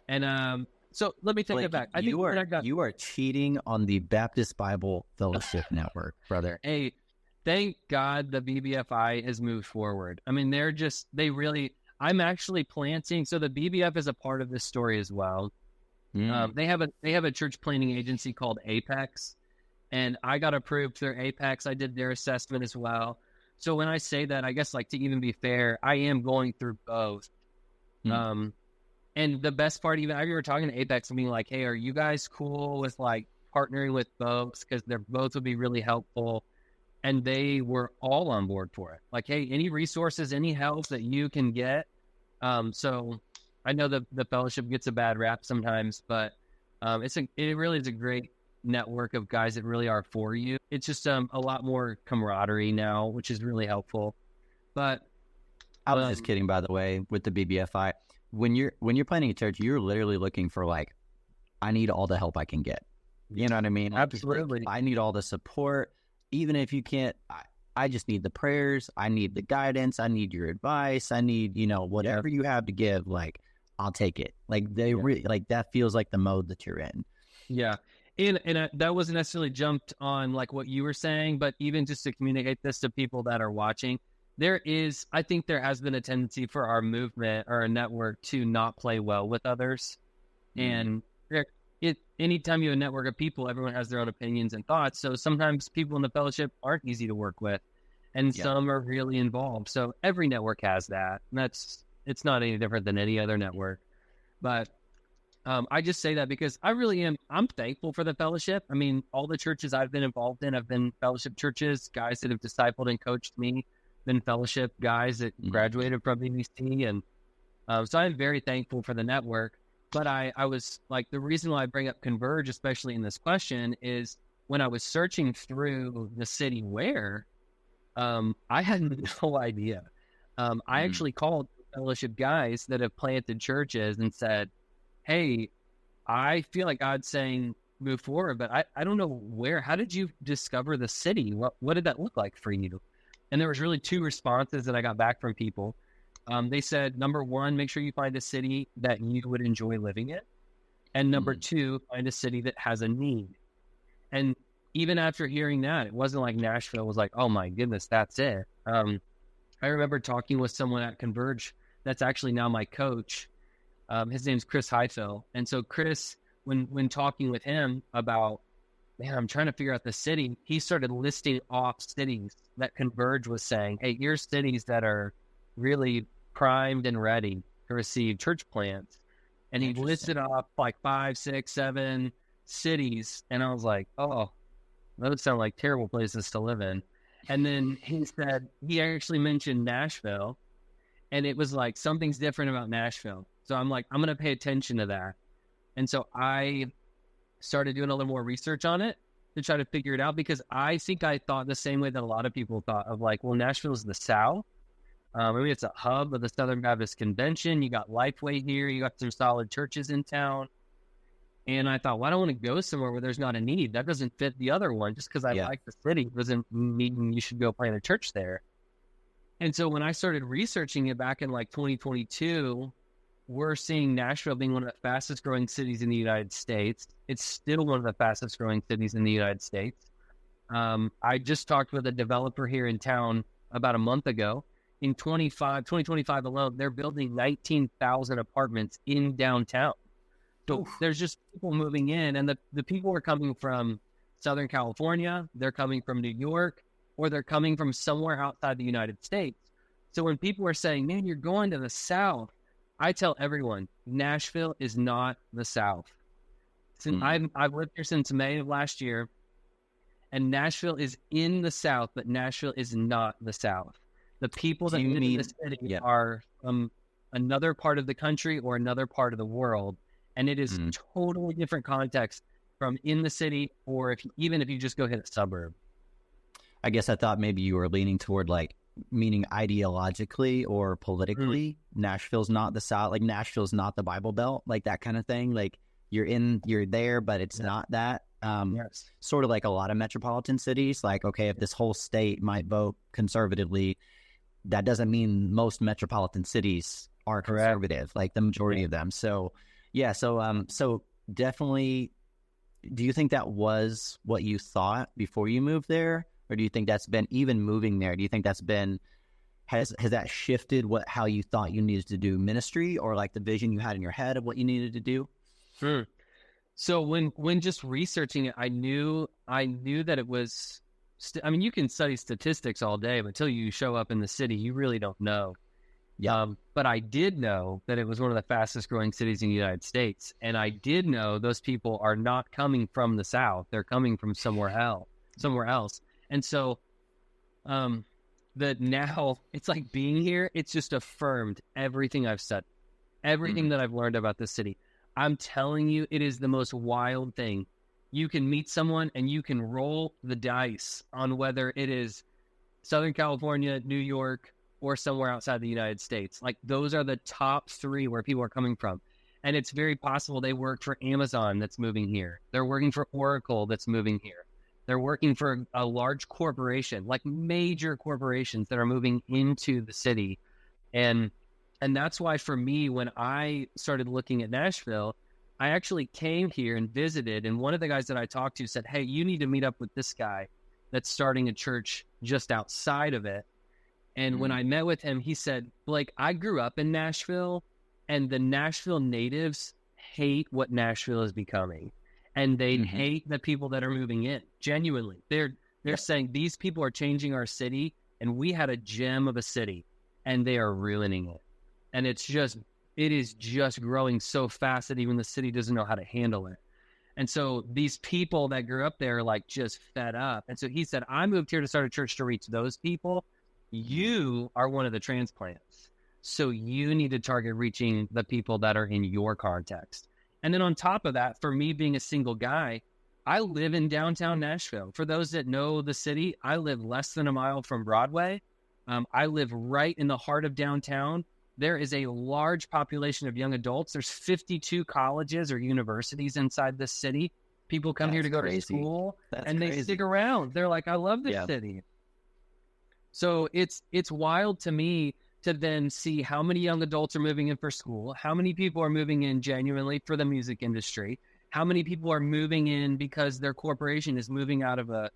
And so let me take it back. You are cheating on the Baptist Bible Fellowship Network, brother. Hey, thank God the BBFI has moved forward. I mean, I'm actually planting. So the BBF is a part of this story as well. They have a church planting agency called Apex, and I got approved through Apex. I did their assessment as well. So when I say that, I guess to even be fair, I am going through both. And the best part, even I remember talking to Apex and being like, hey, are you guys cool with partnering with both? Because they're both would be really helpful. And they were all on board for it. Hey, any resources, any help that you can get. So I know the fellowship gets a bad rap sometimes, but it really is a great network of guys that really are for you. It's just a lot more camaraderie now, which is really helpful. But I was just kidding, by the way, with the BBFI. When you're planning a church, you're literally looking for I need all the help I can get. You know what I mean? Absolutely. I need all the support. Even if you can't, I just need the prayers. I need the guidance. I need your advice. I need, whatever you have to give, I'll take it. Really, that feels like the mode that you're in. Yeah. And that wasn't necessarily jumped on what you were saying, but even just to communicate this to people that are watching, I think there has been a tendency for our movement or our network to not play well with others. And anytime you have a network of people, everyone has their own opinions and thoughts. So sometimes people in the fellowship aren't easy to work with, and some are really involved. So every network has that. And it's not any different than any other network. But I just say that because I'm thankful for the fellowship. I mean, all the churches I've been involved in have been fellowship churches, guys that have discipled and coached me, been fellowship guys that graduated from BBC. And so I'm very thankful for the network. But I was the reason why I bring up Converge, especially in this question, is when I was searching through the city where, I had no idea. I actually called fellowship guys that have planted churches and said, hey, I feel like God's saying move forward. But I don't know how did you discover the city? What did that look like for you? And there was really two responses that I got back from people. They said, number one, make sure you find a city that you would enjoy living in. And number two, find a city that has a need. And even after hearing that, it wasn't like Nashville was like, oh my goodness, that's it. I remember talking with someone at Converge that's actually now my coach. His name's Chris Highfill. And so Chris, when talking with him about, man, I'm trying to figure out the city, he started listing off cities that Converge was saying, hey, here's cities that are really primed and ready to receive church plants. And he listed off like 5, 6, 7 cities. And I was like, oh, those sound like terrible places to live in. And then he said, he actually mentioned Nashville. And it was like, something's different about Nashville. So I'm like, I'm going to pay attention to that. And so I started doing a little more research on it to try to figure it out, because I think I thought the same way that a lot of people thought of, like, well, Nashville's the South. Maybe it's a hub of the Southern Baptist Convention. You got Lifeway here. You got some solid churches in town. And I thought, well, I don't want to go somewhere where there's not a need. That doesn't fit the other one. Just because I like the city doesn't mean you should go plant a church there. And so when I started researching it back in like 2022, we're seeing Nashville being one of the fastest growing cities in the United States. It's still one of the fastest growing cities in the United States. I just talked with a developer here in town about a month ago. In 2025 alone, they're building 19,000 apartments in downtown. So there's just people moving in, and the people are coming from Southern California, they're coming from New York, or they're coming from somewhere outside the United States. So when people are saying, man, you're going to the South, I tell everyone, Nashville is not the South. I've lived here since May of last year, and Nashville is in the South, but Nashville is not the South. The people that live in the city are from another part of the country or another part of the world, and it is totally different context from in the city, or even if you just go hit a suburb. I guess I thought maybe you were leaning toward, like, meaning ideologically or politically, Nashville's not the South, like Nashville's not the Bible Belt, like that kind of thing. Like you're there, but it's not that. Sort of like a lot of metropolitan cities. Like, okay, if this whole state might vote conservatively, that doesn't mean most metropolitan cities are conservative, like the majority of them. So, so definitely, do you think that was what you thought before you moved there? Or do you think that's been, even moving there, do you think that's been, has that shifted how you thought you needed to do ministry, or like the vision you had in your head of what you needed to do? Sure. So when just researching it, I knew that it was, I mean, you can study statistics all day, but until you show up in the city, you really don't know. But I did know that it was one of the fastest growing cities in the United States. And I did know those people are not coming from the South. They're coming from somewhere else. And so that now it's like being here, it's just affirmed everything I've said, everything that I've learned about this city. I'm telling you, it is the most wild thing. You can meet someone and you can roll the dice on whether it is Southern California, New York, or somewhere outside the United States. Like, those are the top 3 where people are coming from. And it's very possible they work for Amazon that's moving here. They're working for Oracle that's moving here. They're working for a large corporation, like major corporations that are moving into the city. And that's why for me, when I started looking at Nashville, I actually came here and visited. And one of the guys that I talked to said, hey, you need to meet up with this guy that's starting a church just outside of it. And when I met with him, he said, Blake, I grew up in Nashville, and the Nashville natives hate what Nashville is becoming. And they hate the people that are moving in. Genuinely. They're saying these people are changing our city, and we had a gem of a city, and they are ruining it. And it is just growing so fast that even the city doesn't know how to handle it. And so these people that grew up there are like just fed up. And so he said, I moved here to start a church to reach those people. You are one of the transplants. So you need to target reaching the people that are in your context. And then on top of that, for me being a single guy, I live in downtown Nashville. For those that know the city, I live less than a mile from Broadway. I live right in the heart of downtown. There is a large population of young adults. There's 52 colleges or universities inside this city. People come here to go to school, and they stick around. They're like, I love this city. So it's wild to me to then see how many young adults are moving in for school, how many people are moving in genuinely for the music industry, how many people are moving in because their corporation is moving out of a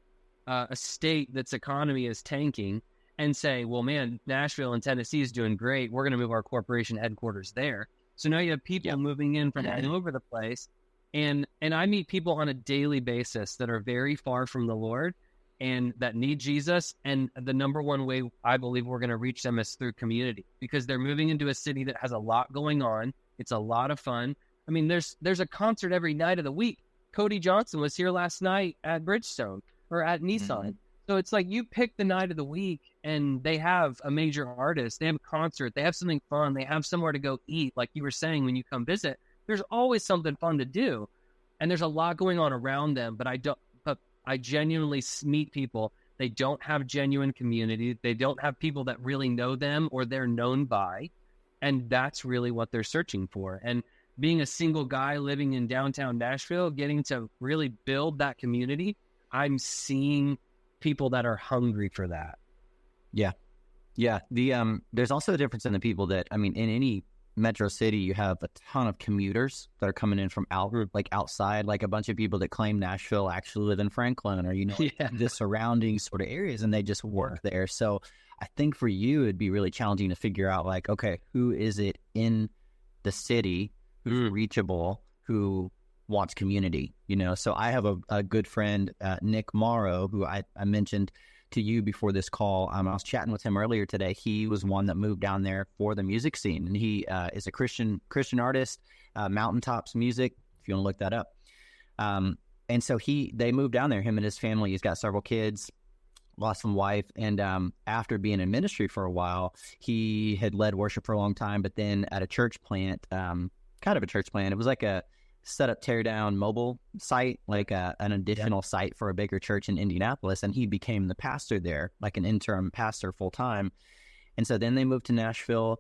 state that's economy is tanking, and say, well, man, Nashville and Tennessee is doing great. We're going to move our corporation headquarters there. So now you have people moving in from all over the place. And I meet people on a daily basis that are very far from the Lord and that need Jesus. And the number one way I believe we're going to reach them is through community, because they're moving into a city that has a lot going on. It's a lot of fun. I mean, there's a concert every night of the week. Cody Johnson was here last night at Bridgestone or at Nissan. Mm-hmm. So it's like you pick the night of the week and they have a major artist, they have a concert, they have something fun, they have somewhere to go eat. Like you were saying, when you come visit, there's always something fun to do. And there's a lot going on around them, but I genuinely meet people. They don't have genuine community. They don't have people that really know them or they're known by. And that's really what they're searching for. And being a single guy living in downtown Nashville, getting to really build that community, I'm seeing people that are hungry for that. Yeah. There's also a difference in the people that, I mean, in any metro city, you have a ton of commuters that are coming in from outside, like a bunch of people that claim Nashville actually live in Franklin or, the surrounding sort of areas, and they just work there. So I think for you, it'd be really challenging to figure out like, okay, who is it in the city who's reachable, who wants community, So I have a good friend, Nick Morrow, who I mentioned to you before this call. I was chatting with him earlier today. He was one that moved down there for the music scene, and he is a Christian artist, Mountaintops Music, if you want to look that up. And so they moved down there, him and his family. He's got several kids, lost some wife, and after being in ministry for a while, he had led worship for a long time, but then at a church plant, kind of a church plant, it was like a set up, tear down mobile site, like an additional site for a bigger church in Indianapolis. And he became the pastor there, like an interim pastor full time. And so then they moved to Nashville.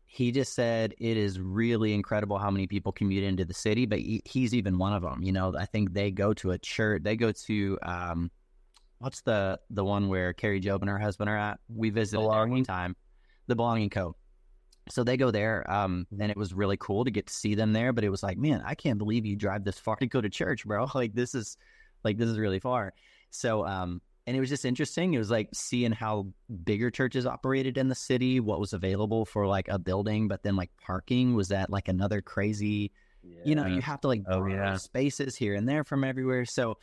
He just said it is really incredible how many people commute into the city, but he's even one of them. I think they go to a church. They go to, what's the one where Carrie Job and her husband are at? We visited one time, the Belonging Co. So they go there, and it was really cool to get to see them there. But it was like, man, I can't believe you drive this far to go to church, bro. This is really far. So, and it was just interesting. It was like seeing how bigger churches operated in the city, what was available for like a building, but then like parking was at like another crazy, you have to like borrow spaces here and there from everywhere. So,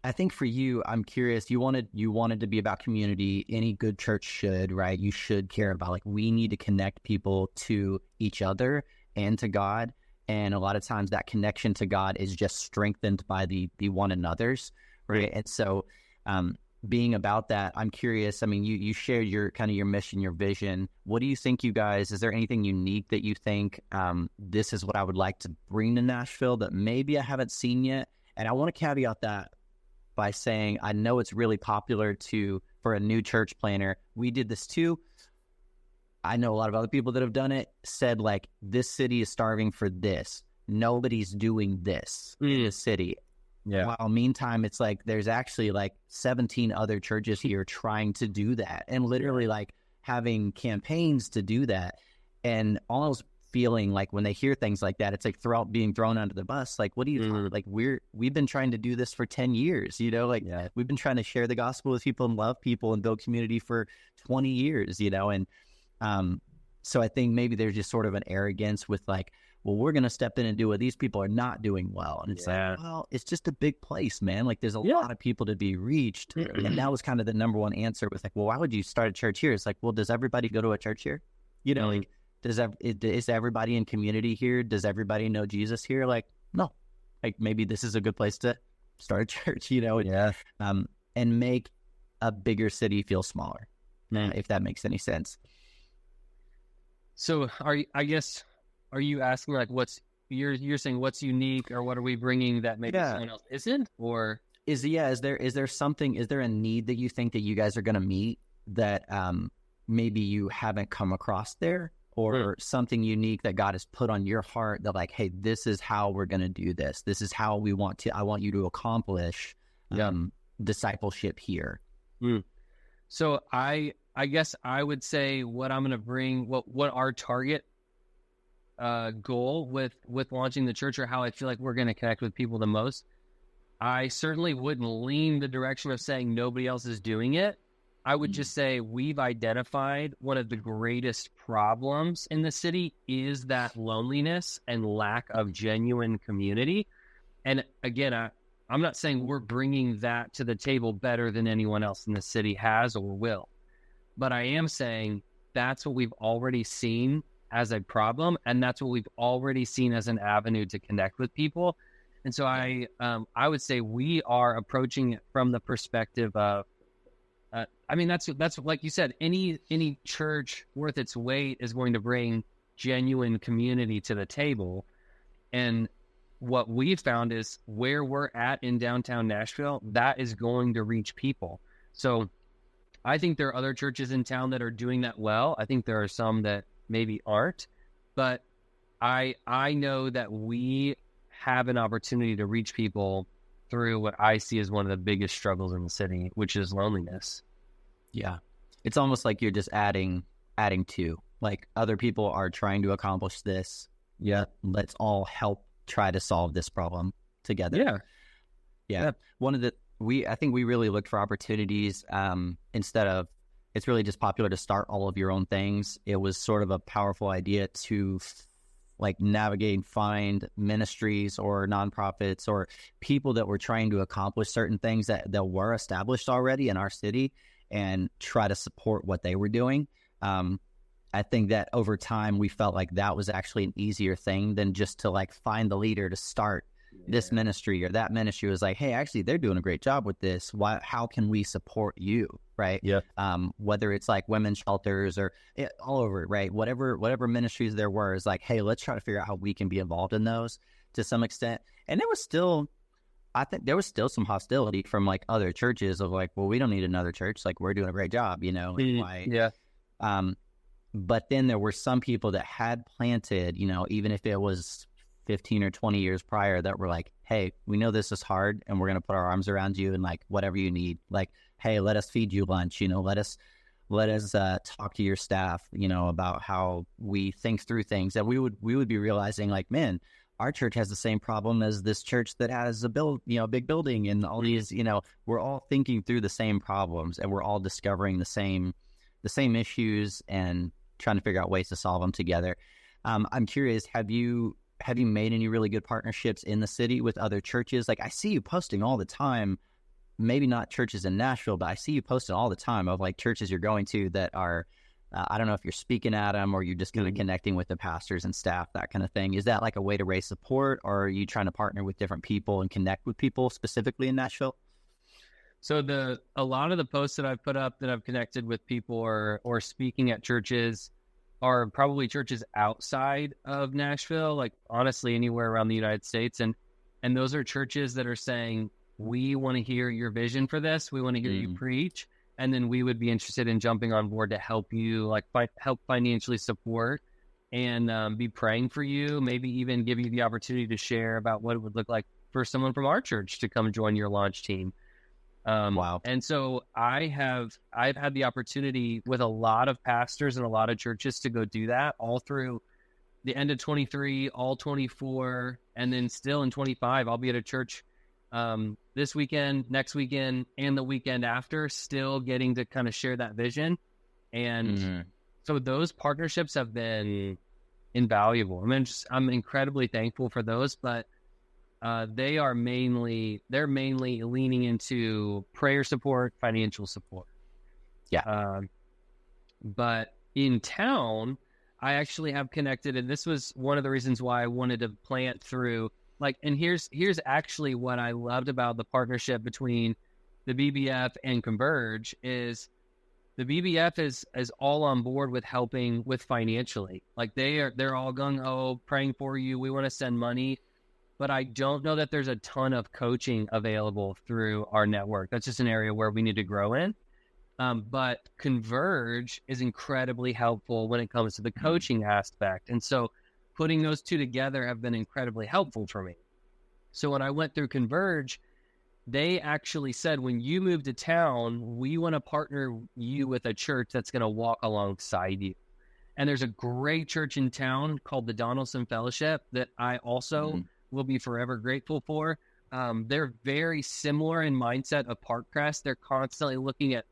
I think for you, I'm curious, you wanted to be about community. Any good church should, right? You should care about, like, we need to connect people to each other and to God. And a lot of times that connection to God is just strengthened by the one another's, right? And so being about that, I'm curious, I mean, you shared your kind of your mission, your vision. What do you think, you guys, is there anything unique that you think this is what I would like to bring to Nashville that maybe I haven't seen yet? And I want to caveat that by saying, I know it's really popular for a new church planner. We did this too. I know a lot of other people that have done it, said like, this city is starving for this. Nobody's doing this in the city. Yeah. While meantime, it's like, there's actually like 17 other churches here trying to do that and literally like having campaigns to do that. And almost feeling like when they hear things like that, it's like being thrown under the bus. Like, what do you like? We've been trying to do this for 10 years, we've been trying to share the gospel with people and love people and build community for 20 years, and so I think maybe there's just sort of an arrogance with like, well, we're going to step in and do what these people are not doing well. And it's like, well, it's just a big place, man. Like, there's a lot of people to be reached. And that was kind of the number one answer with like, well, why would you start a church here? It's like, well, does everybody go to a church here? Like, is everybody in community here? Does everybody know Jesus here? Like, no. Like, maybe this is a good place to start a church, and make a bigger city feel smaller, if that makes any sense. So are you asking like, you're saying what's unique, or what are we bringing that maybe someone else isn't? Or is there something, is there a need that you think that you guys are going to meet that maybe you haven't come across there? or something unique that God has put on your heart that like, hey, this is how we're going to do this. This is how I want you to accomplish discipleship here. So I guess I would say what I'm going to bring, what our target goal with launching the church, or how I feel like we're going to connect with people the most. I certainly wouldn't lean the direction of saying nobody else is doing it. I would just say we've identified one of the greatest problems in the city is that loneliness and lack of genuine community. And again, I'm not saying we're bringing that to the table better than anyone else in the city has or will, but I am saying that's what we've already seen as a problem, and that's what we've already seen as an avenue to connect with people. And so I would say we are approaching it from the perspective of, that's like you said, any church worth its weight is going to bring genuine community to the table. And what we've found is where we're at in downtown Nashville, that is going to reach people. So I think there are other churches in town that are doing that well. I think there are some that maybe aren't, but I know that we have an opportunity to reach people through what I see as one of the biggest struggles in the city, which is loneliness. Yeah. It's almost like you're just adding to, like, other people are trying to accomplish this. Yeah. Let's all help try to solve this problem together. Yeah. I think we really looked for opportunities, instead of, it's really just popular to start all of your own things. It was sort of a powerful idea to like navigate and find ministries or nonprofits or people that were trying to accomplish certain things that were established already in our city and try to support what they were doing. I think that over time we felt like that was actually an easier thing than just to like find the leader to start this ministry, or that ministry was like, hey, actually they're doing a great job with this. How can we support you? Right. Yeah. Whether it's like women's shelters or all over, right. Whatever ministries there were, is like, hey, let's try to figure out how we can be involved in those to some extent. And I think there was still some hostility from like other churches of like, well, we don't need another church. Like, we're doing a great job, Yeah. But then there were some people that had planted, even if it was 15 or 20 years prior, that were like, hey, we know this is hard and we're going to put our arms around you and like whatever you need, like, hey, let us feed you lunch, let us talk to your staff, about how we think through things. And we would be realizing like, man, our church has the same problem as this church that has a big building and all these, we're all thinking through the same problems and we're all discovering the same issues and trying to figure out ways to solve them together. I'm curious, have you made any really good partnerships in the city with other churches? Like, I see you posting all the time, maybe not churches in Nashville, but I see you posting all the time of like churches you're going to that are, I don't know if you're speaking at them or you're just kind of connecting with the pastors and staff, that kind of thing. Is that like a way to raise support, or are you trying to partner with different people and connect with people specifically in Nashville? So a lot of the posts that I've put up that I've connected with people or speaking at churches are probably churches outside of Nashville, like honestly anywhere around the United States. And those are churches that are saying, we want to hear your vision for this. We want to hear you preach. And then we would be interested in jumping on board to help you, like help financially support and be praying for you, maybe even give you the opportunity to share about what it would look like for someone from our church to come join your launch team. Wow. And so I've had the opportunity with a lot of pastors and a lot of churches to go do that all through the end of 23, all 24, and then still in 25, I'll be at a church this weekend, next weekend, and the weekend after, still getting to kind of share that vision. And so those partnerships have been invaluable. I'm incredibly thankful for those, but they're mainly leaning into prayer support, financial support. Yeah. But in town, I actually have connected, and this was one of the reasons why I wanted to plant through, like, and here's actually what I loved about the partnership between the BBF and Converge is the BBF is all on board with helping with financially. Like they're all gung-ho, praying for you. We want to send money. But I don't know that there's a ton of coaching available through our network. That's just an area where we need to grow in. But Converge is incredibly helpful when it comes to the coaching aspect. And so putting those two together have been incredibly helpful for me. So when I went through Converge, they actually said, when you move to town, we want to partner you with a church that's going to walk alongside you. And there's a great church in town called the Donaldson Fellowship that I also will be forever grateful for. They're very similar in mindset of Parkcrest. They're constantly looking at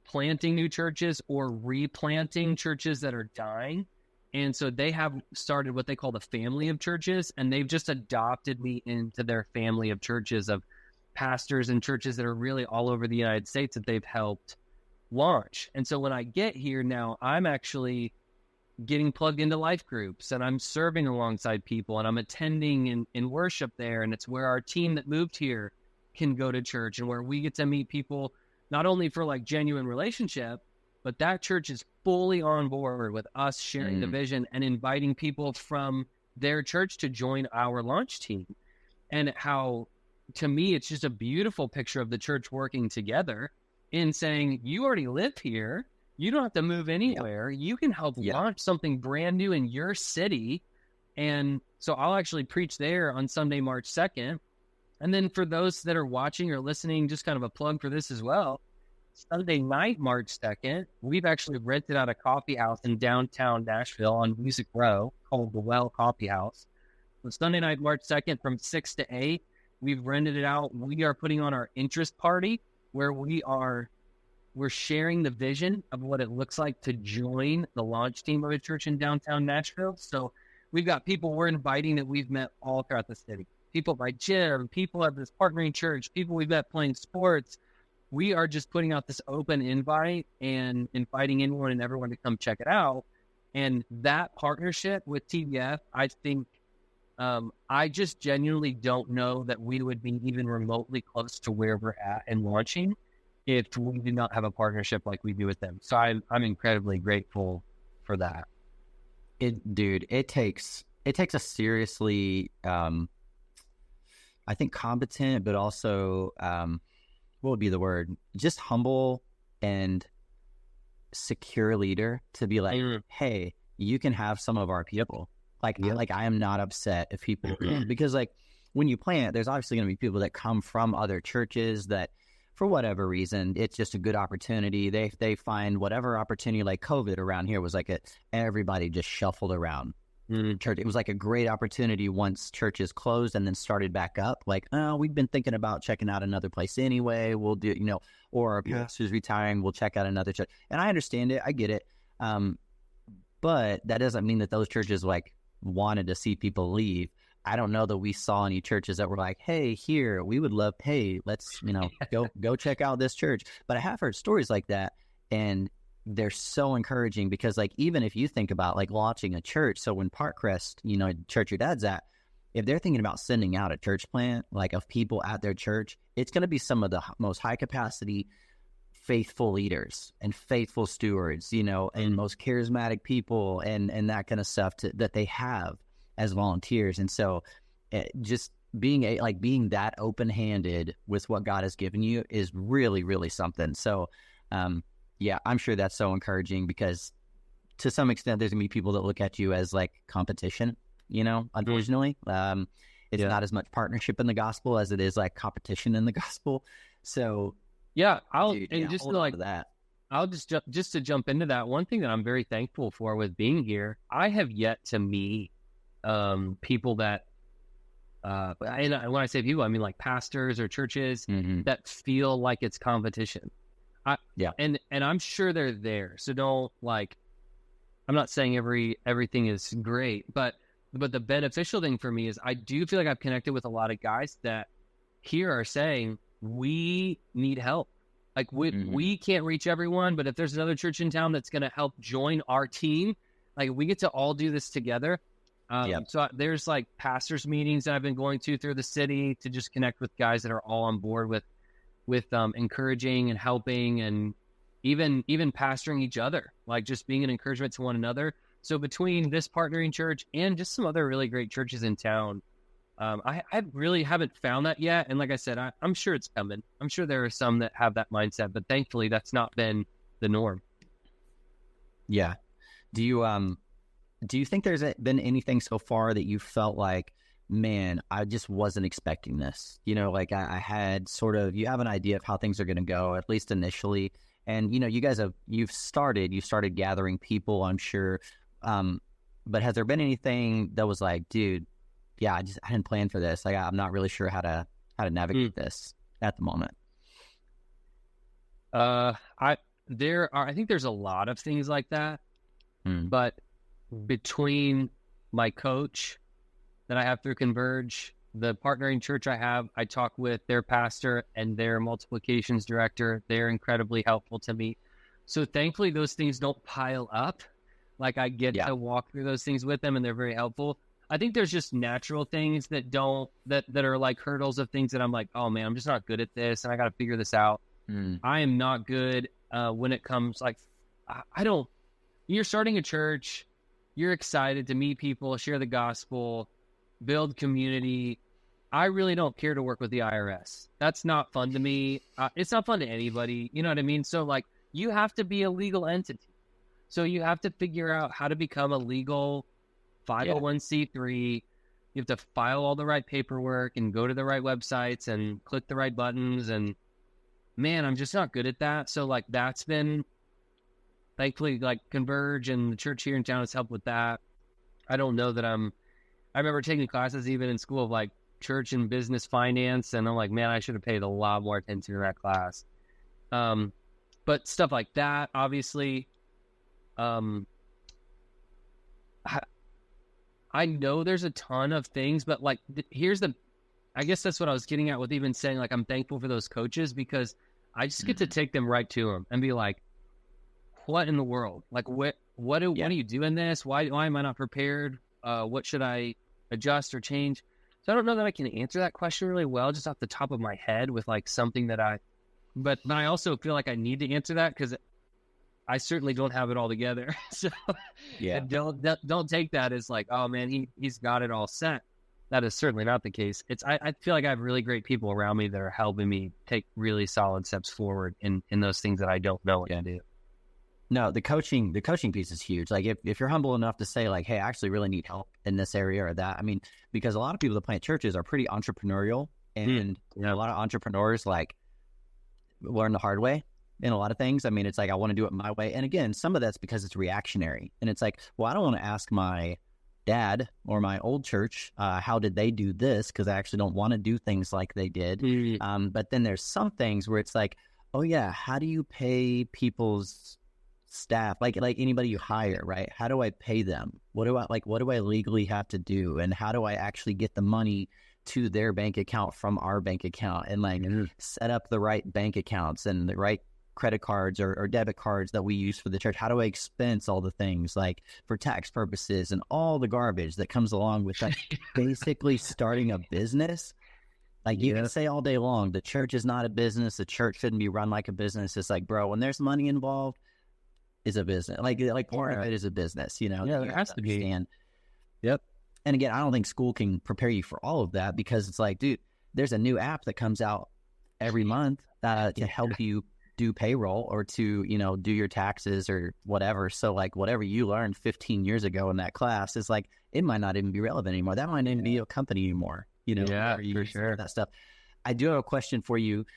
planting new churches or replanting churches that are dying. And so they have started what they call the family of churches, and they've just adopted me into their family of churches of pastors and churches that are really all over the United States that they've helped launch. And so when I get here now, I'm actually getting plugged into life groups, and I'm serving alongside people, and I'm attending in worship there. And it's where our team that moved here can go to church, and where we get to meet people not only for like genuine relationship, but that church is fully on board with us sharing the vision and inviting people from their church to join our launch team. And how, to me, it's just a beautiful picture of the church working together in saying, you already live here. You don't have to move anywhere. You can help launch something brand new in your city. And so I'll actually preach there on Sunday, March 2nd. And then for those that are watching or listening, just kind of a plug for this as well. Sunday night, March 2nd, we've actually rented out a coffee house in downtown Nashville on Music Row called the Well Coffee House. So Sunday night, March 2nd from 6 to 8, we've rented it out. We are putting on our interest party where we're sharing the vision of what it looks like to join the launch team of a church in downtown Nashville. So we've got people we're inviting that we've met all throughout the city. People by gym, people at this partnering church, people we've met playing sports. We are just putting out this open invite and inviting anyone and everyone to come check it out. And that partnership with TBF, I think, I just genuinely don't know that we would be even remotely close to where we're at and launching if we did not have a partnership like we do with them. So I'm incredibly grateful for that. It takes a seriously, I think, competent, but also, what would be the word? Just humble and secure leader to be like, hey, you can have some of our people. Like I am not upset if people, because like when you plant, there's obviously going to be people that come from other churches that for whatever reason, it's just a good opportunity. They find whatever opportunity, like COVID around here was like everybody just shuffled around. Church. It was like a great opportunity once churches closed and then started back up. Like, oh, we've been thinking about checking out another place anyway. We'll do, or our pastor's retiring, we'll check out another church. And I understand it. I get it. But that doesn't mean that those churches like wanted to see people leave. I don't know that we saw any churches that were like, hey, here, we would love, hey, let's, go check out this church. But I have heard stories like that, and they're so encouraging because like, even if you think about like launching a church, so when Parkcrest, church your dad's at, if they're thinking about sending out a church plant, like of people at their church, it's going to be some of the most high capacity, faithful leaders and faithful stewards, and most charismatic people and that kind of stuff that they have as volunteers. And so just being that open-handed with what God has given you is really, really something. So, yeah, I'm sure that's so encouraging because to some extent, there's going to be people that look at you as like competition, unfortunately. It's not as much partnership in the gospel as it is like competition in the gospel. So yeah, I'll just to jump into that. One thing that I'm very thankful for with being here, I have yet to meet people that, and when I say people, I mean like pastors or churches that feel like it's competition. And I'm sure they're there. So don't I'm not saying everything is great, but the beneficial thing for me is I do feel like I've connected with a lot of guys that here are saying we need help. Like we can't reach everyone, but if there's another church in town that's going to help join our team, like we get to all do this together. So there's like pastors meetings that I've been going to through the city to just connect with guys that are all on board with encouraging and helping and even pastoring each other, like just being an encouragement to one another. So between this partnering church and just some other really great churches in town, I really haven't found that yet. And like I said, I'm sure it's coming. I'm sure there are some that have that mindset, but thankfully that's not been the norm. Yeah. Do you think there's been anything so far that you felt like, man, I just wasn't expecting this? You know, like I had sort of, you have an idea of how things are going to go, at least initially. And, you know, you've started gathering people, I'm sure. But has there been anything that was like, dude, yeah, I didn't plan for this. Like, I'm not really sure how to navigate this at the moment. I think there's a lot of things like that, but between my coach that I have through Converge, the partnering church I talk with their pastor and their multiplications director. They're incredibly helpful to me. So thankfully those things don't pile up. Like I get to walk through those things with them and they're very helpful. I think there's just natural things that are like hurdles of things that I'm like, oh man, I'm just not good at this and I got to figure this out. I am not good when it comes like, you're starting a church, you're excited to meet people, share the gospel, build community. I really don't care to work with the IRS. That's not fun to me. It's not fun to anybody. You know what I mean? So like you have to be a legal entity. So you have to figure out how to become a legal 501c3. You have to file all the right paperwork and go to the right websites and click the right buttons. And man, I'm just not good at that. So like that's been, thankfully, like Converge and the church here in town has helped with that. I don't know that I remember taking classes even in school of like church and business finance. And I'm like, man, I should have paid a lot more attention to that class. But stuff like that, obviously, I know there's a ton of things, but like, I guess that's what I was getting at with even saying, like, I'm thankful for those coaches because I just get to take them right to them and be like, what in the world? Like, what do you do in this? Why am I not prepared? What should I adjust or change? So I don't know that I can answer that question really well, just off the top of my head with like something that but I also feel like I need to answer that because I certainly don't have it all together. So don't take that as like, oh man, he's got it all set. That is certainly not the case. I feel like I have really great people around me that are helping me take really solid steps forward in those things that I don't know what to do. No, the coaching piece is huge. Like if you're humble enough to say like, hey, I actually really need help in this area or that. I mean, because a lot of people that plant churches are pretty entrepreneurial and a lot of entrepreneurs like learn the hard way in a lot of things. I mean, it's like, I want to do it my way. And again, some of that's because it's reactionary. And it's like, well, I don't want to ask my dad or my old church, how did they do this? Because I actually don't want to do things like they did. But then there's some things where it's like, oh yeah, how do you pay people's staff? Like anybody you hire, right? How do I pay them? What do I legally have to do? And how do I actually get the money to their bank account from our bank account and like set up the right bank accounts and the right credit cards or debit cards that we use for the church? How do I expense all the things like for tax purposes and all the garbage that comes along with like basically starting a business? Like you can say all day long, the church is not a business. The church shouldn't be run like a business. It's like, bro, when there's money involved, is a business. Like part of it is a business, you know? Yeah, there has to be. Yep. And again, I don't think school can prepare you for all of that because it's like, dude, there's a new app that comes out every month to help you do payroll or to, you know, do your taxes or whatever. So like whatever you learned 15 years ago in that class is like, it might not even be relevant anymore. That might not even be a company anymore, you know? Yeah, for sure. That stuff. I do have a question for you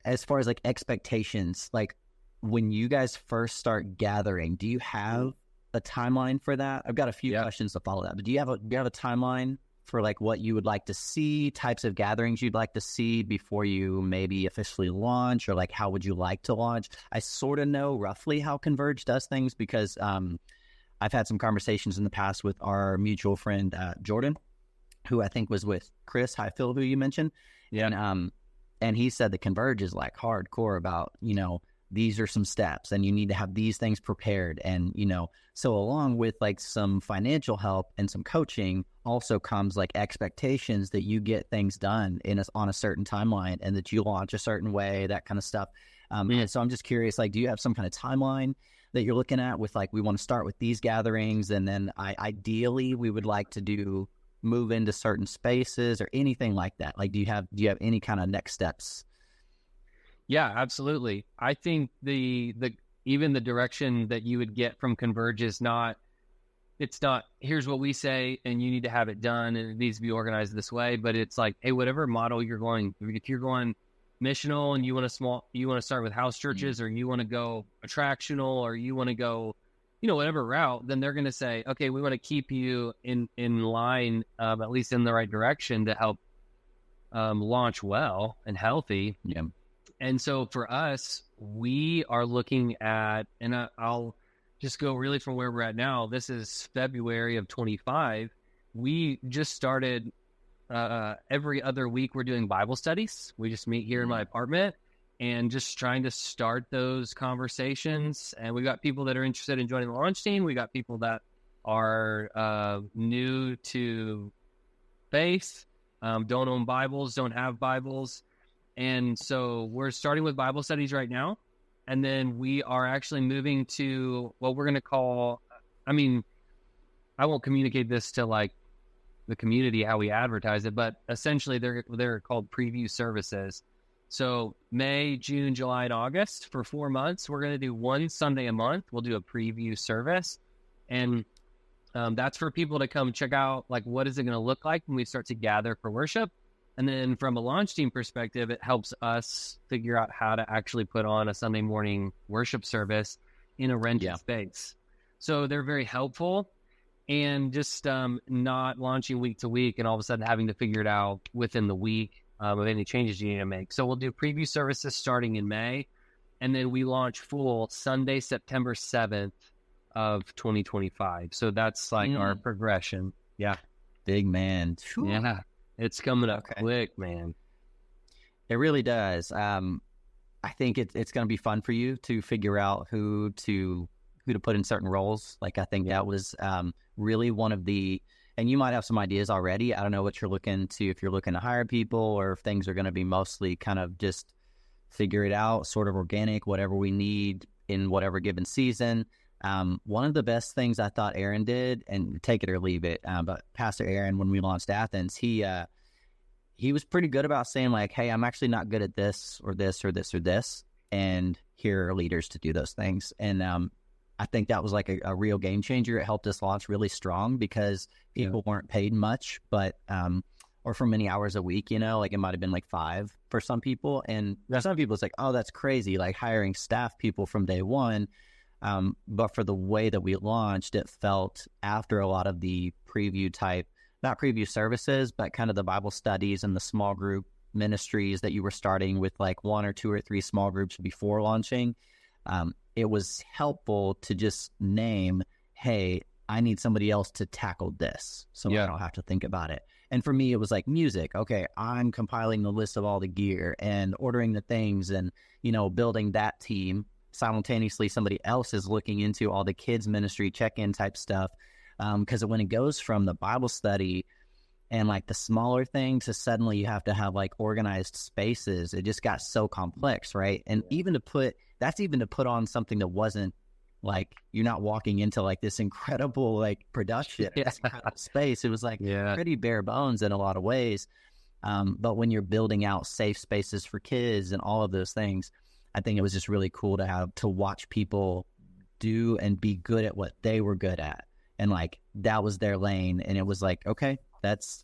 as far as like expectations. Like when you guys first start gathering, do you have a timeline for that? I've got a few questions to follow that, but do you have a timeline for like what you would like to see, types of gatherings you'd like to see before you maybe officially launch, or like how would you like to launch? I sort of know roughly how Converge does things because I've had some conversations in the past with our mutual friend Jordan, who I think was with Chris Highfield, who you mentioned. And he said the Converge is like hardcore about, you know, these are some steps and you need to have these things prepared. And, you know, so along with like some financial help and some coaching also comes like expectations that you get things done on a certain timeline and that you launch a certain way, that kind of stuff. And so I'm just curious, like, do you have some kind of timeline that you're looking at with like, we want to start with these gatherings and then ideally we would like to do move into certain spaces or anything like that? Like, do you have any kind of next steps? Yeah, absolutely. I think even the direction that you would get from Converge is not, it's not, here's what we say and you need to have it done and it needs to be organized this way, but it's like, hey, whatever model you're going, if you're going missional and you want to start with house churches, or you want to go attractional, or you want to go, whatever route, then they're going to say, okay, we want to keep you in line, at least in the right direction to help launch well and healthy. Yeah. And so for us, we are looking at, and I'll just go really from where we're at now. This is February of 25. We just started every other week. We're doing Bible studies. We just meet here in my apartment and just trying to start those conversations. And we got people that are interested in joining the launch team. We got people that are new to faith, don't own Bibles, don't have Bibles. And so we're starting with Bible studies right now. And then we are actually moving to what we're going to call, I won't communicate this to like the community, how we advertise it, but essentially they're called preview services. So May, June, July, and August, for 4 months, we're going to do one Sunday a month. We'll do a preview service. And that's for people to come check out, like, what is it going to look like when we start to gather for worship? And then from a launch team perspective, it helps us figure out how to actually put on a Sunday morning worship service in a rented space. So they're very helpful, and just not launching week to week and all of a sudden having to figure it out within the week of any changes you need to make. So we'll do preview services starting in May, and then we launch full Sunday, September 7th of 2025. So that's like our progression. Yeah. Big man. Whew. Yeah. It's coming up quick, man. It really does. I think it's going to be fun for you to figure out who to put in certain roles. Like, I think that was really one of the, and you might have some ideas already. I don't know what you're looking to, if you're looking to hire people or if things are going to be mostly kind of just figure it out, sort of organic, whatever we need in whatever given season. One of the best things I thought Aaron did, and take it or leave it, but Pastor Aaron, when we launched Athens, he was pretty good about saying like, hey, I'm actually not good at this or this or this or this, and here are leaders to do those things. And I think that was like a real game changer. It helped us launch really strong because people weren't paid much, but or for many hours a week, like it might have been like 5 for some people. And some people, it's like, oh, that's crazy, like hiring staff people from day one. But for the way that we launched, it felt, after a lot of the preview type, not preview services, but kind of the Bible studies and the small group ministries that you were starting with, like 1 or 2 or 3 small groups before launching. It was helpful to just name, hey, I need somebody else to tackle this, so I don't have to think about it. And for me, it was like music. Okay, I'm compiling the list of all the gear and ordering the things and, building that team. Simultaneously, somebody else is looking into all the kids ministry check-in type stuff. Because when it goes from the Bible study and like the smaller things to suddenly you have to have like organized spaces, it just got so complex, right? And even to put on something that wasn't like, you're not walking into like this incredible like production, this incredible space. It was like pretty bare bones in a lot of ways. But when you're building out safe spaces for kids and all of those things, I think it was just really cool to watch people do and be good at what they were good at. And like, that was their lane. And it was like, okay,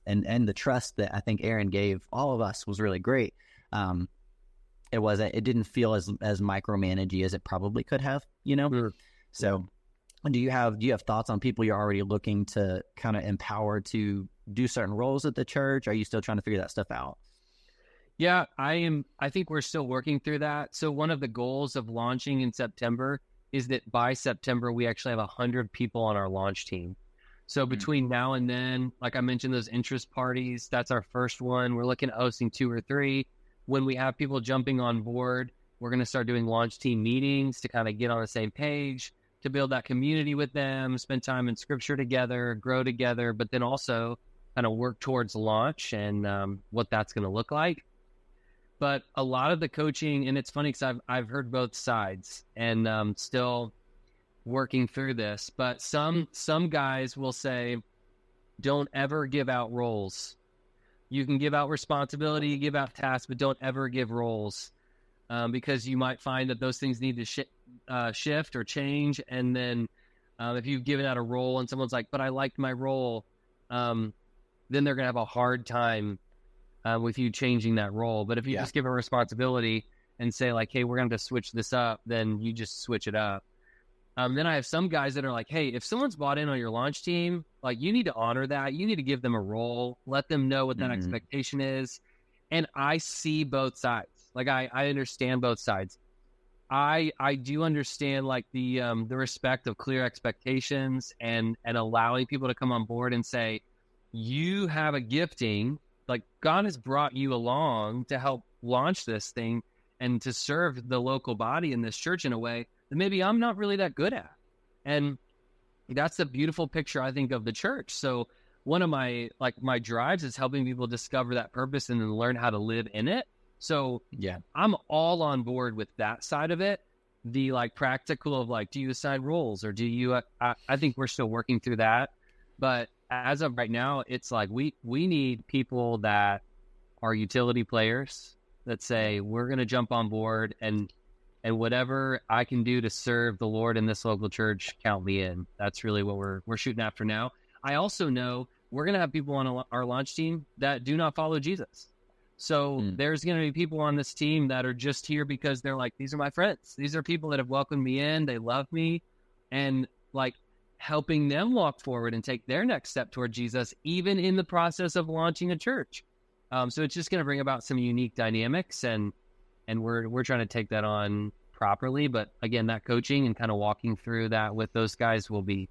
and the trust that I think Aaron gave all of us was really great. It didn't feel as micromanagey as it probably could have, So do you have thoughts on people you're already looking to kind of empower to do certain roles at the church? Are you still trying to figure that stuff out? Yeah, I think we're still working through that. So one of the goals of launching in September is that by September, we actually have 100 people on our launch team. So between now and then, like I mentioned, those interest parties, that's our first one. We're looking at hosting 2 or 3. When we have people jumping on board, we're going to start doing launch team meetings to kind of get on the same page, to build that community with them, spend time in scripture together, grow together, but then also kind of work towards launch and what that's going to look like. But a lot of the coaching, and it's funny because I've heard both sides and still working through this, but some guys will say don't ever give out roles. You can give out responsibility, give out tasks, but don't ever give roles, because you might find that those things need to shift or change. And then if you've given out a role and someone's like, but I liked my role, then they're going to have a hard time with you changing that role. But if you just give a responsibility and say like, hey, we're going to switch this up, then you just switch it up. Then I have some guys that are like, hey, if someone's bought in on your launch team, like you need to honor that. You need to give them a role, let them know what that expectation is. And I see both sides. Like I understand both sides. I do understand like the respect of clear expectations and allowing people to come on board and say, you have a gifting, like God has brought you along to help launch this thing and to serve the local body in this church in a way that maybe I'm not really that good at. And that's the beautiful picture, I think, of the church. So one of my drives is helping people discover that purpose and then learn how to live in it. So I'm all on board with that side of it. The like practical of like, do you assign roles or do you, I think we're still working through that. But as of right now, it's like, we need people that are utility players that say, we're going to jump on board and whatever I can do to serve the Lord in this local church, count me in. That's really what we're shooting after now. I also know we're going to have people on our launch team that do not follow Jesus. So there's going to be people on this team that are just here because they're like, these are my friends. These are people that have welcomed me in. They love me, and like helping them walk forward and take their next step toward Jesus, even in the process of launching a church. So it's just going to bring about some unique dynamics, and we're trying to take that on properly. But again, that coaching and kind of walking through that with those guys will be,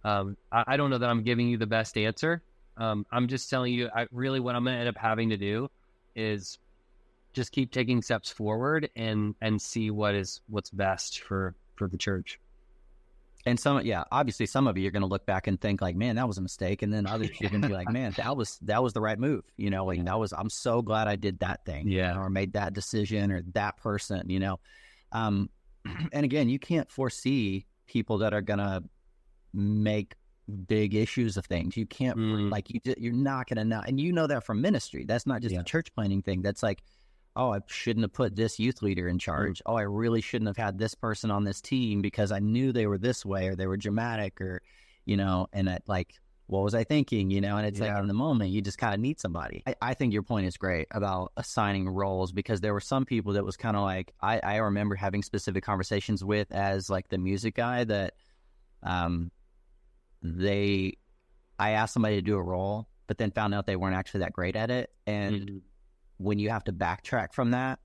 I don't know that I'm giving you the best answer. I'm just telling you, really what I'm going to end up having to do is just keep taking steps forward and see what's best for the church. And obviously some of you are going to look back and think like, man, that was a mistake. And then others you're going to be like, man, that was the right move. You know, like I'm so glad I did that thing, or made that decision, or that person, you know? And again, you can't foresee people that are going to make big issues of things. You can't you're not going to know. And you know that from ministry. That's not just a church planning thing. That's like, oh, I shouldn't have put this youth leader in charge. Oh, I really shouldn't have had this person on this team because I knew they were this way, or they were dramatic, or, you know, and like, what was I thinking, you know? And it's like in the moment, you just kind of need somebody. I think your point is great about assigning roles, because there were some people that was kind of like, I remember having specific conversations with as like the music guy that, I asked somebody to do a role, but then found out they weren't actually that great at it. And when you have to backtrack from that,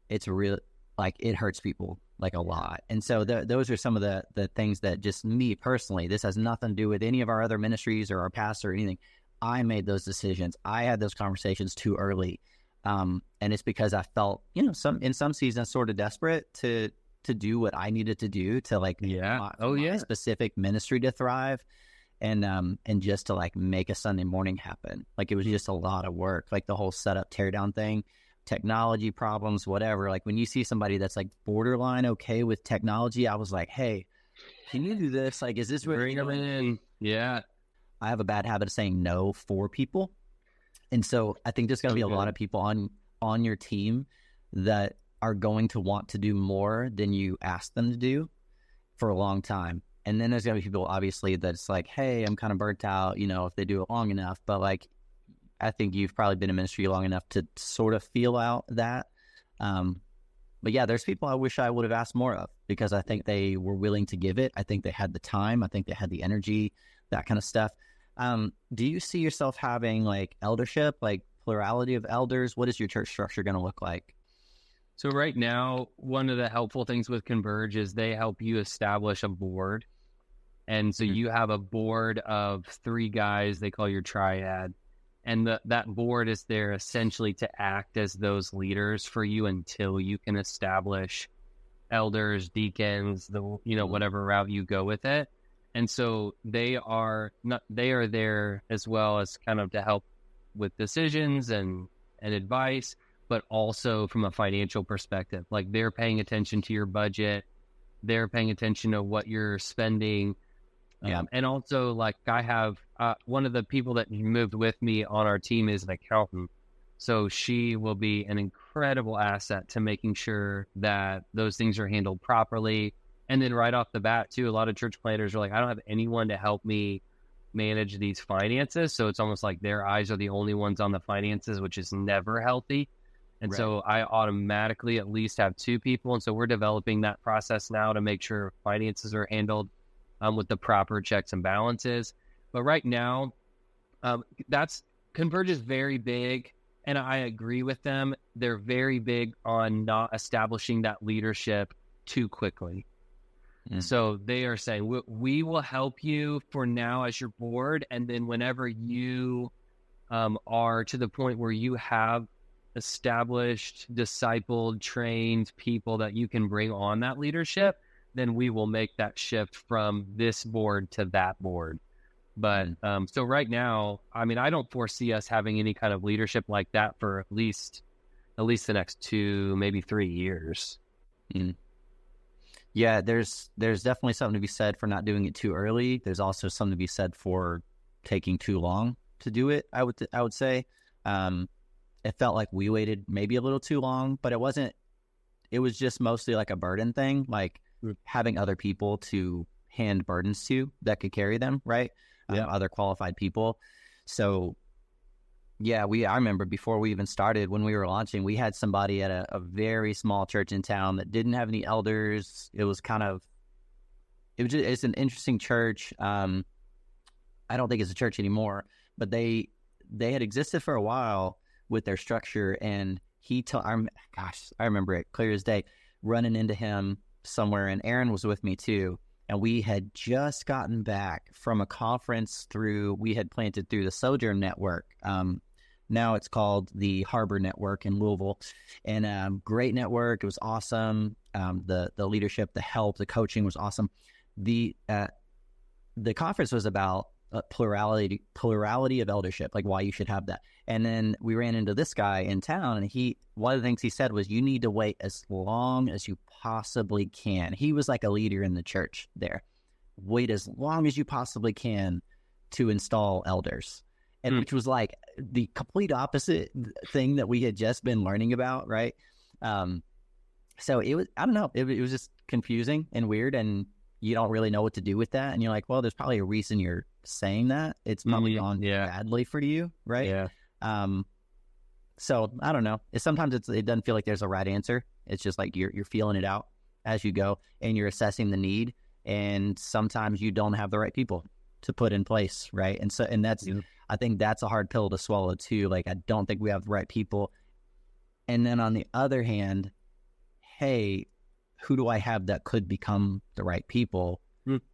it's real, like it hurts people like a lot. And so those are some of the things that just me personally, this has nothing to do with any of our other ministries or our pastor or anything. I made those decisions. I had those conversations too early. And it's because I felt, you know, in some seasons sort of desperate to do what I needed to do to like my specific ministry to thrive, and just to like make a Sunday morning happen. Like it was just a lot of work, like the whole setup tear down thing, technology problems, whatever. Like when you see somebody that's like borderline okay with technology, I was like, hey, can you do this? Like, is this what bring them in? Yeah. I have a bad habit of saying no for people. And so I think there's going to be a lot of people on your team that are going to want to do more than you ask them to do for a long time. And then there's going to be people, obviously, that's like, hey, I'm kind of burnt out, you know, if they do it long enough. But like, I think you've probably been in ministry long enough to sort of feel out that. But yeah, there's people I wish I would have asked more of, because I think they were willing to give it. I think they had the time. I think they had the energy, that kind of stuff. Do you see yourself having like eldership, like plurality of elders? What is your church structure going to look like? So right now, one of the helpful things with Converge is they help you establish a board. And so you have a board of 3 guys they call your triad. And that board is there essentially to act as those leaders for you until you can establish elders, deacons, whatever route you go with it. And so they are there as well as kind of to help with decisions and advice, but also from a financial perspective. Like they're paying attention to your budget, they're paying attention to what you're spending. And also like I have one of the people that moved with me on our team is an accountant. So she will be an incredible asset to making sure that those things are handled properly. And then right off the bat, too, a lot of church planters are like, I don't have anyone to help me manage these finances. So it's almost like their eyes are the only ones on the finances, which is never healthy. And so I automatically at least have 2 people. And so we're developing that process now to make sure finances are handled with the proper checks and balances. But right now, Converge is very big. And I agree with them. They're very big on not establishing that leadership too quickly. So they are saying, we will help you for now as your board. And then whenever you are to the point where you have established, discipled, trained people that you can bring on that leadership, then we will make that shift from this board to that board. But so right now, I mean, I don't foresee us having any kind of leadership like that for at least the next 2, maybe 3 years. Yeah, there's definitely something to be said for not doing it too early. There's also something to be said for taking too long to do it. I would say it felt like we waited maybe a little too long, but it wasn't. It was just mostly like a burden thing, like having other people to hand burdens to that could carry them, right? Other qualified people. So yeah, I remember before we even started, when we were launching, we had somebody at a very small church in town that didn't have any elders. It's an interesting church. I don't think it's a church anymore, but they had existed for a while with their structure. And I remember it clear as day, running into him somewhere, and Aaron was with me too. And we had just gotten back from a conference we had planted through the Sojourn Network. Now it's called the Harbor Network in Louisville. And great network. It was awesome. The leadership, the help, the coaching was awesome. The conference was about plurality of eldership, like why you should have that. And then we ran into this guy in town, and one of the things he said was, you need to wait as long as you possibly can. He was like a leader in the church there. Wait as long as you possibly can to install elders. And which was like the complete opposite thing that we had just been learning about, right? So it was, I don't know, it was just confusing and weird, and you don't really know what to do with that. And you're like, well, there's probably a reason you're saying that. It's probably gone badly for you, right? Yeah. So I don't know. Sometimes it doesn't feel like there's a right answer. It's just like you're feeling it out as you go, and you're assessing the need. And sometimes you don't have the right people to put in place, right? And that's I think that's a hard pill to swallow too. Like, I don't think we have the right people. And then on the other hand, hey, who do I have that could become the right people?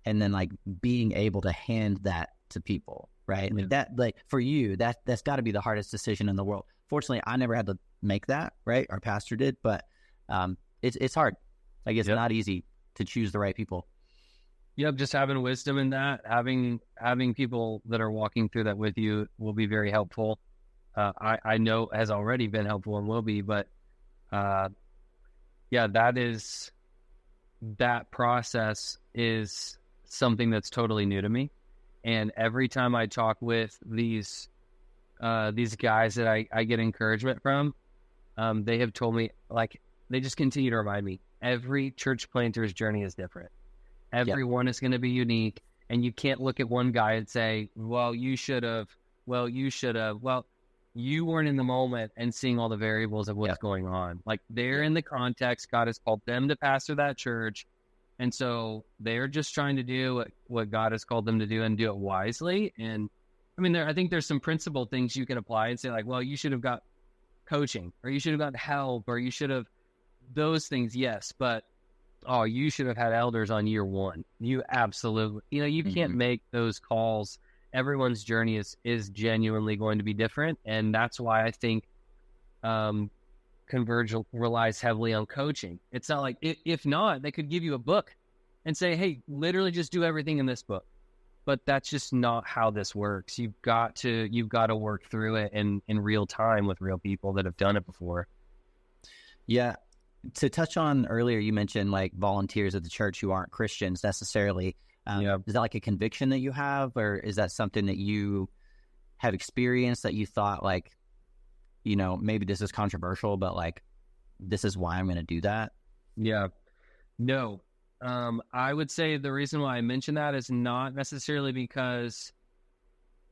And then like being able to hand that to people, right? Like that, like for you, that's got to be the hardest decision in the world. Fortunately, I never had to make that, right? Our pastor did, but it's hard. Like, it's not easy to choose the right people. Yep, just having wisdom in that, having people that are walking through that with you will be very helpful. I know has already been helpful and will be, but that process is something that's totally new to me. And every time I talk with these guys that I get encouragement from, they have told me, like, they just continue to remind me, every church planter's journey is different. Everyone is going to be unique, and you can't look at one guy and say, well, you should have. Well, you weren't in the moment and seeing all the variables of what's going on. Like, they're in the context. God has called them to pastor that church. And so they're just trying to do what God has called them to do and do it wisely. And I mean, I think there's some principle things you can apply and say, like, well, you should have got coaching, or you should have got help, or you should have those things. Yes. But, oh, you should have had elders on year one. You absolutely, you can't make those calls. Everyone's journey is genuinely going to be different. And that's why I think Converge relies heavily on coaching. It's not like, if not, they could give you a book and say, hey, literally just do everything in this book. But that's just not how this works. You've got to work through it in real time with real people that have done it before. Yeah. To touch on earlier, you mentioned like volunteers at the church who aren't Christians necessarily. Is that like a conviction that you have, or is that something that you have experienced that you thought like, maybe this is controversial, but like, this is why I'm going to do that? Yeah. No. I would say the reason why I mention that is not necessarily because,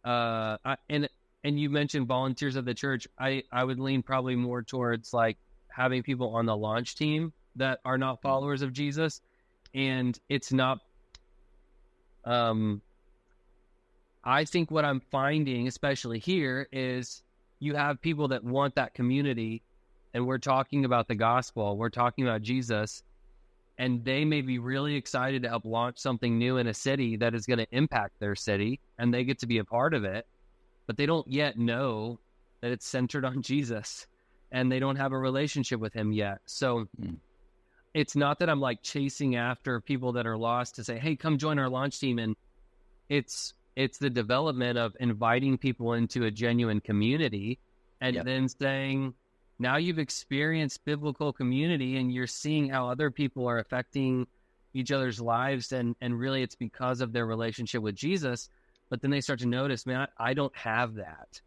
and you mentioned volunteers of the church. I would lean probably more towards like having people on the launch team that are not followers of Jesus. And it's not, I think what I'm finding, especially here, is you have people that want that community, and we're talking about the gospel, we're talking about Jesus, and they may be really excited to help launch something new in a city that is going to impact their city, and they get to be a part of it, but they don't yet know that it's centered on Jesus, and they don't have a relationship with him yet. So it's not that I'm like chasing after people that are lost to say, hey, come join our launch team. And it's the development of inviting people into a genuine community, and then saying, now you've experienced biblical community and you're seeing how other people are affecting each other's lives. And really it's because of their relationship with Jesus. But then they start to notice, man, I don't have that.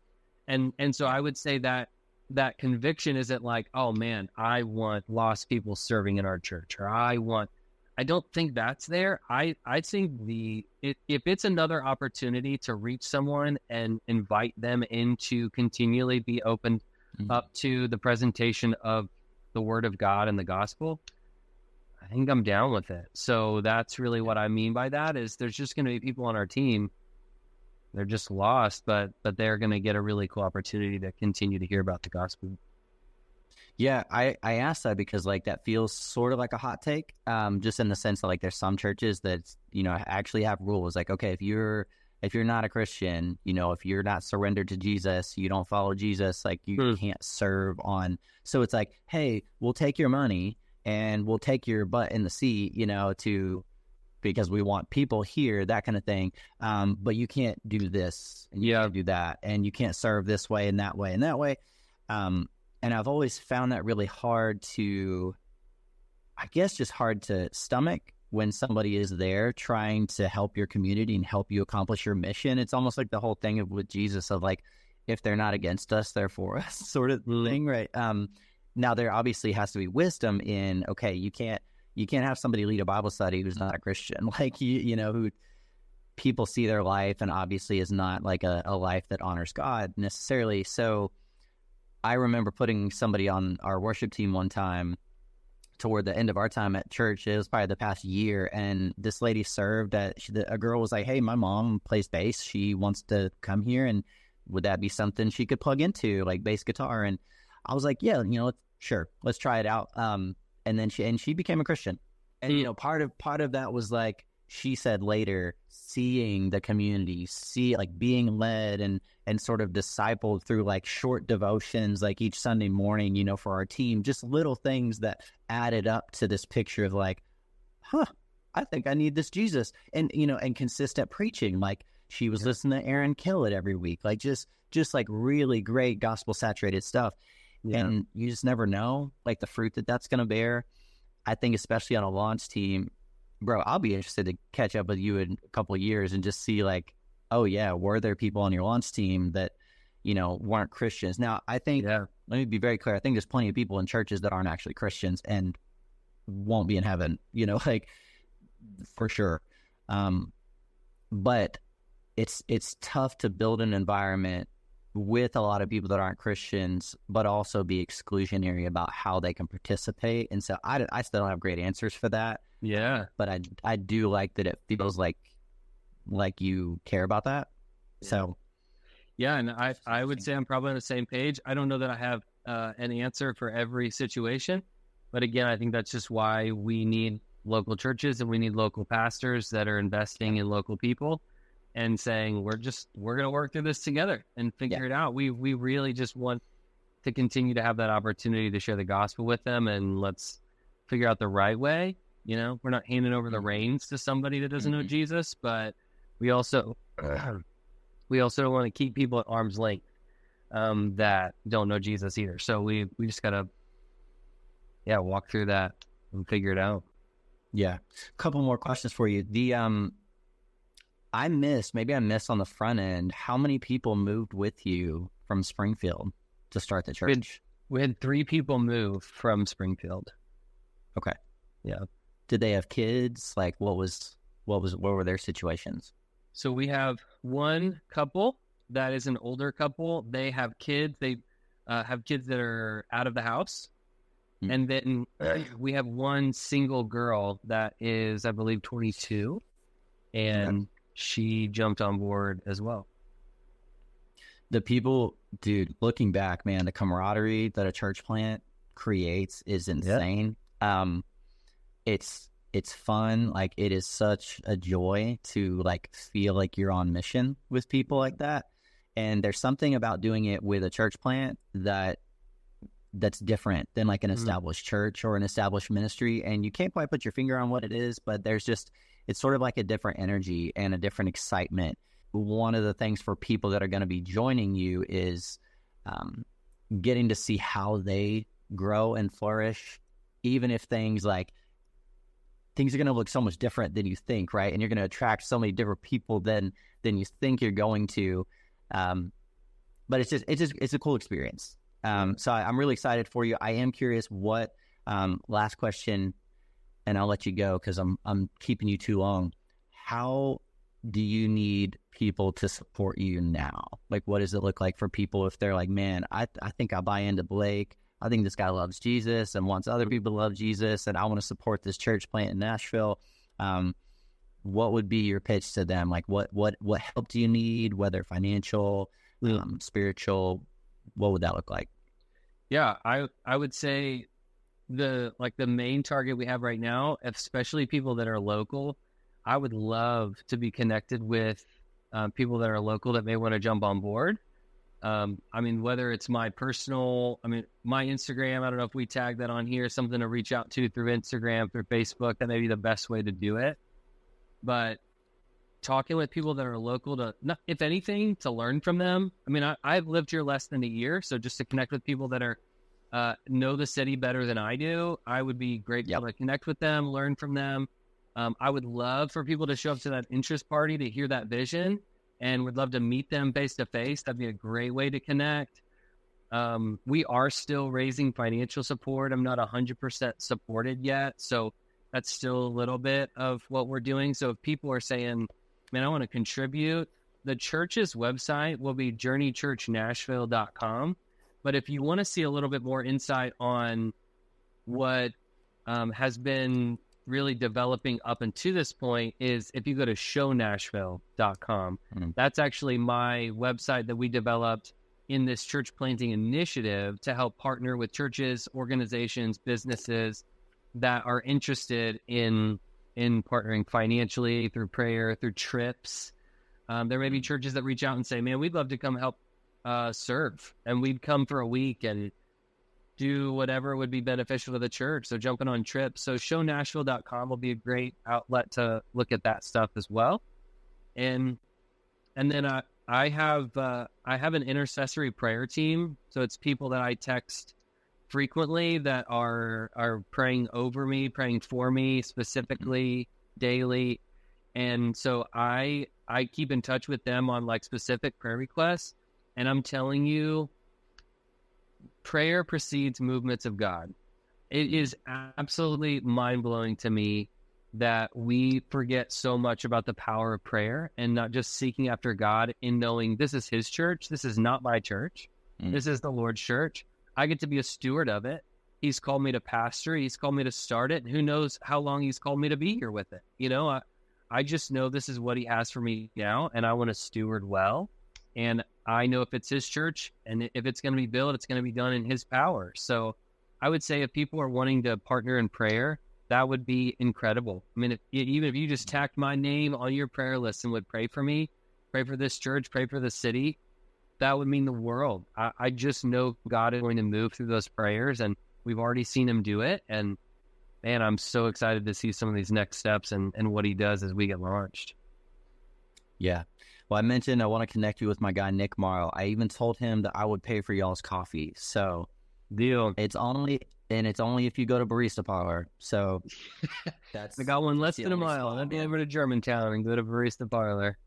And so I would say that conviction isn't like, oh man, I want lost people serving in our church, or I don't think that's there. I think if it's another opportunity to reach someone and invite them in to continually be open up to the presentation of the word of God and the gospel, I think I'm down with it. So that's really what I mean by that, is there's just going to be people on our team. They're just lost, but they're going to get a really cool opportunity to continue to hear about the gospel. Yeah, I asked that because like that feels sort of like a hot take, just in the sense that like there's some churches that actually have rules like, okay, if you're not a Christian, if you're not surrendered to Jesus, you don't follow Jesus, like you can't serve on. So it's like, hey, we'll take your money and we'll take your butt in the seat, because we want people here, that kind of thing. But you can't do this and you can't do that, and you can't serve this way and that way and that way. And I've always found that really hard to stomach when somebody is there trying to help your community and help you accomplish your mission. It's almost like the whole thing with Jesus of like, if they're not against us, they're for us sort of thing, right? Now there obviously has to be wisdom in, okay, you can't have somebody lead a Bible study who's not a Christian, like, who people see their life and obviously is not like a life that honors God necessarily. So I remember putting somebody on our worship team one time toward the end of our time at church. It was probably the past year, and this lady served a girl was like, hey, my mom plays bass. She wants to come here, and would that be something she could plug into, like bass guitar? And I was like, yeah, sure, let's try it out. And then she became a Christian. And, part of that was like, she said later, seeing the community, being led and sort of discipled through like short devotions, like each Sunday morning, for our team, just little things that added up to this picture of like, I think I need this Jesus. And, and consistent preaching. Like she was listening to Aaron Killett every week, like just like really great gospel saturated stuff. Yeah. And you just never know like the fruit that's going to bear. I think especially on a launch team, bro, I'll be interested to catch up with you in a couple of years and just see like, oh yeah, were there people on your launch team that, weren't Christians? Now, I think, let me be very clear. I think there's plenty of people in churches that aren't actually Christians and won't be in heaven, like for sure. But it's tough to build an environment with a lot of people that aren't Christians, but also be exclusionary about how they can participate. And so I still don't have great answers for that. Yeah. But I do like that it feels like you care about that. So. Yeah. And I would say I'm probably on the same page. I don't know that I have an answer for every situation, but again, I think that's just why we need local churches and we need local pastors that are investing in local people and saying, we're going to work through this together and figure it out. We really just want to continue to have that opportunity to share the gospel with them, and let's figure out the right way. We're not handing over the reins to somebody that doesn't know Jesus, but we also don't want to keep people at arm's length that don't know Jesus either. So we just got to, walk through that and figure it out. Yeah. A couple more questions for you. maybe I missed on the front end, how many people moved with you from Springfield to start the church? We had 3 people move from Springfield. Okay. Yeah. Did they have kids? Like what were their situations? So we have one couple that is an older couple. They have kids. They have kids that are out of the house. Mm-hmm. And then we have one single girl that is, I believe, 22. And she jumped on board as well. The people, dude, looking back, man, the camaraderie that a church plant creates is insane. Yep. It's fun. Like, it is such a joy to like feel like you're on mission with people like that. And there's something about doing it with a church plant that's different than like an established church or an established ministry. And you can't quite put your finger on what it is, but it's sort of like a different energy and a different excitement. One of the things for people that are going to be joining you is getting to see how they grow and flourish, even if things are going to look so much different than you think, right? And you're going to attract so many different people than you think you're going to. But it's a cool experience. So I'm really excited for you. I am curious what, last question, and I'll let you go because I'm keeping you too long. How do you need people to support you now? Like, what does it look like for people if they're like, man, I think I'll buy into Blake. I think this guy loves Jesus and wants other people to love Jesus, and I want to support this church plant in Nashville. What would be your pitch to them? Like, what help do you need, whether financial, spiritual? What would that look like? Yeah, I would say the main target we have right now, especially people that are local, I would love to be connected with people that are local that may want to jump on board. I mean, whether it's my Instagram, I don't know if we tag that on here, something to reach out to through Instagram, through Facebook, that may be the best way to do it. But talking with people that are local if anything, to learn from them. I mean, I've lived here less than a year, so just to connect with people that are know the city better than I do, I would be grateful to connect with them, learn from them. I would love for people to show up to that interest party to hear that vision, and would love to meet them face to face. That'd be a great way to connect. We are still raising financial support. I'm not 100% supported yet, so that's still a little bit of what we're doing. So if people are saying, man, I want to contribute, the church's website will be journeychurchnashville.com. But if you want to see a little bit more insight on what has been really developing up until this point, is if you go to shownashville.com. That's actually my website that we developed in this church planting initiative to help partner with churches, organizations, businesses that are interested in partnering financially, through prayer, through trips. There may be churches that reach out and say, man, we'd love to come help serve, and we'd come for a week and do whatever would be beneficial to the church. So jumping on trips. So shownashville.com will be a great outlet to look at that stuff as well. And then I have an intercessory prayer team. So it's people that I text frequently that are praying over me, praying for me specifically daily. And so I keep in touch with them on like specific prayer requests. And I'm telling you, prayer precedes movements of God. It is absolutely mind-blowing to me that we forget so much about the power of prayer and not just seeking after God in knowing this is his church. This is not my church. This is the Lord's church. I get to be a steward of it. He's called me to pastor. He's called me to start it. And who knows how long he's called me to be here with it. You know, I just know this is what he has for me now, and I want to steward well. And I know if it's his church and if it's going to be built, it's going to be done in his power. So I would say if people are wanting to partner in prayer, that would be incredible. I mean, even if you just tacked my name on your prayer list and would pray for me, pray for this church, pray for the city, that would mean the world. I just know God is going to move through those prayers, and we've already seen him do it. And man, I'm so excited to see some of these next steps and what he does as we get launched. Yeah. Well, I mentioned I want to connect you with my guy, Nick Morrow. I even told him that I would pay for y'all's coffee. So deal. It's only and it's only if you go to Barista Parlor. So I got one less than a mile. I'd be over to Germantown and go to Barista Parlor.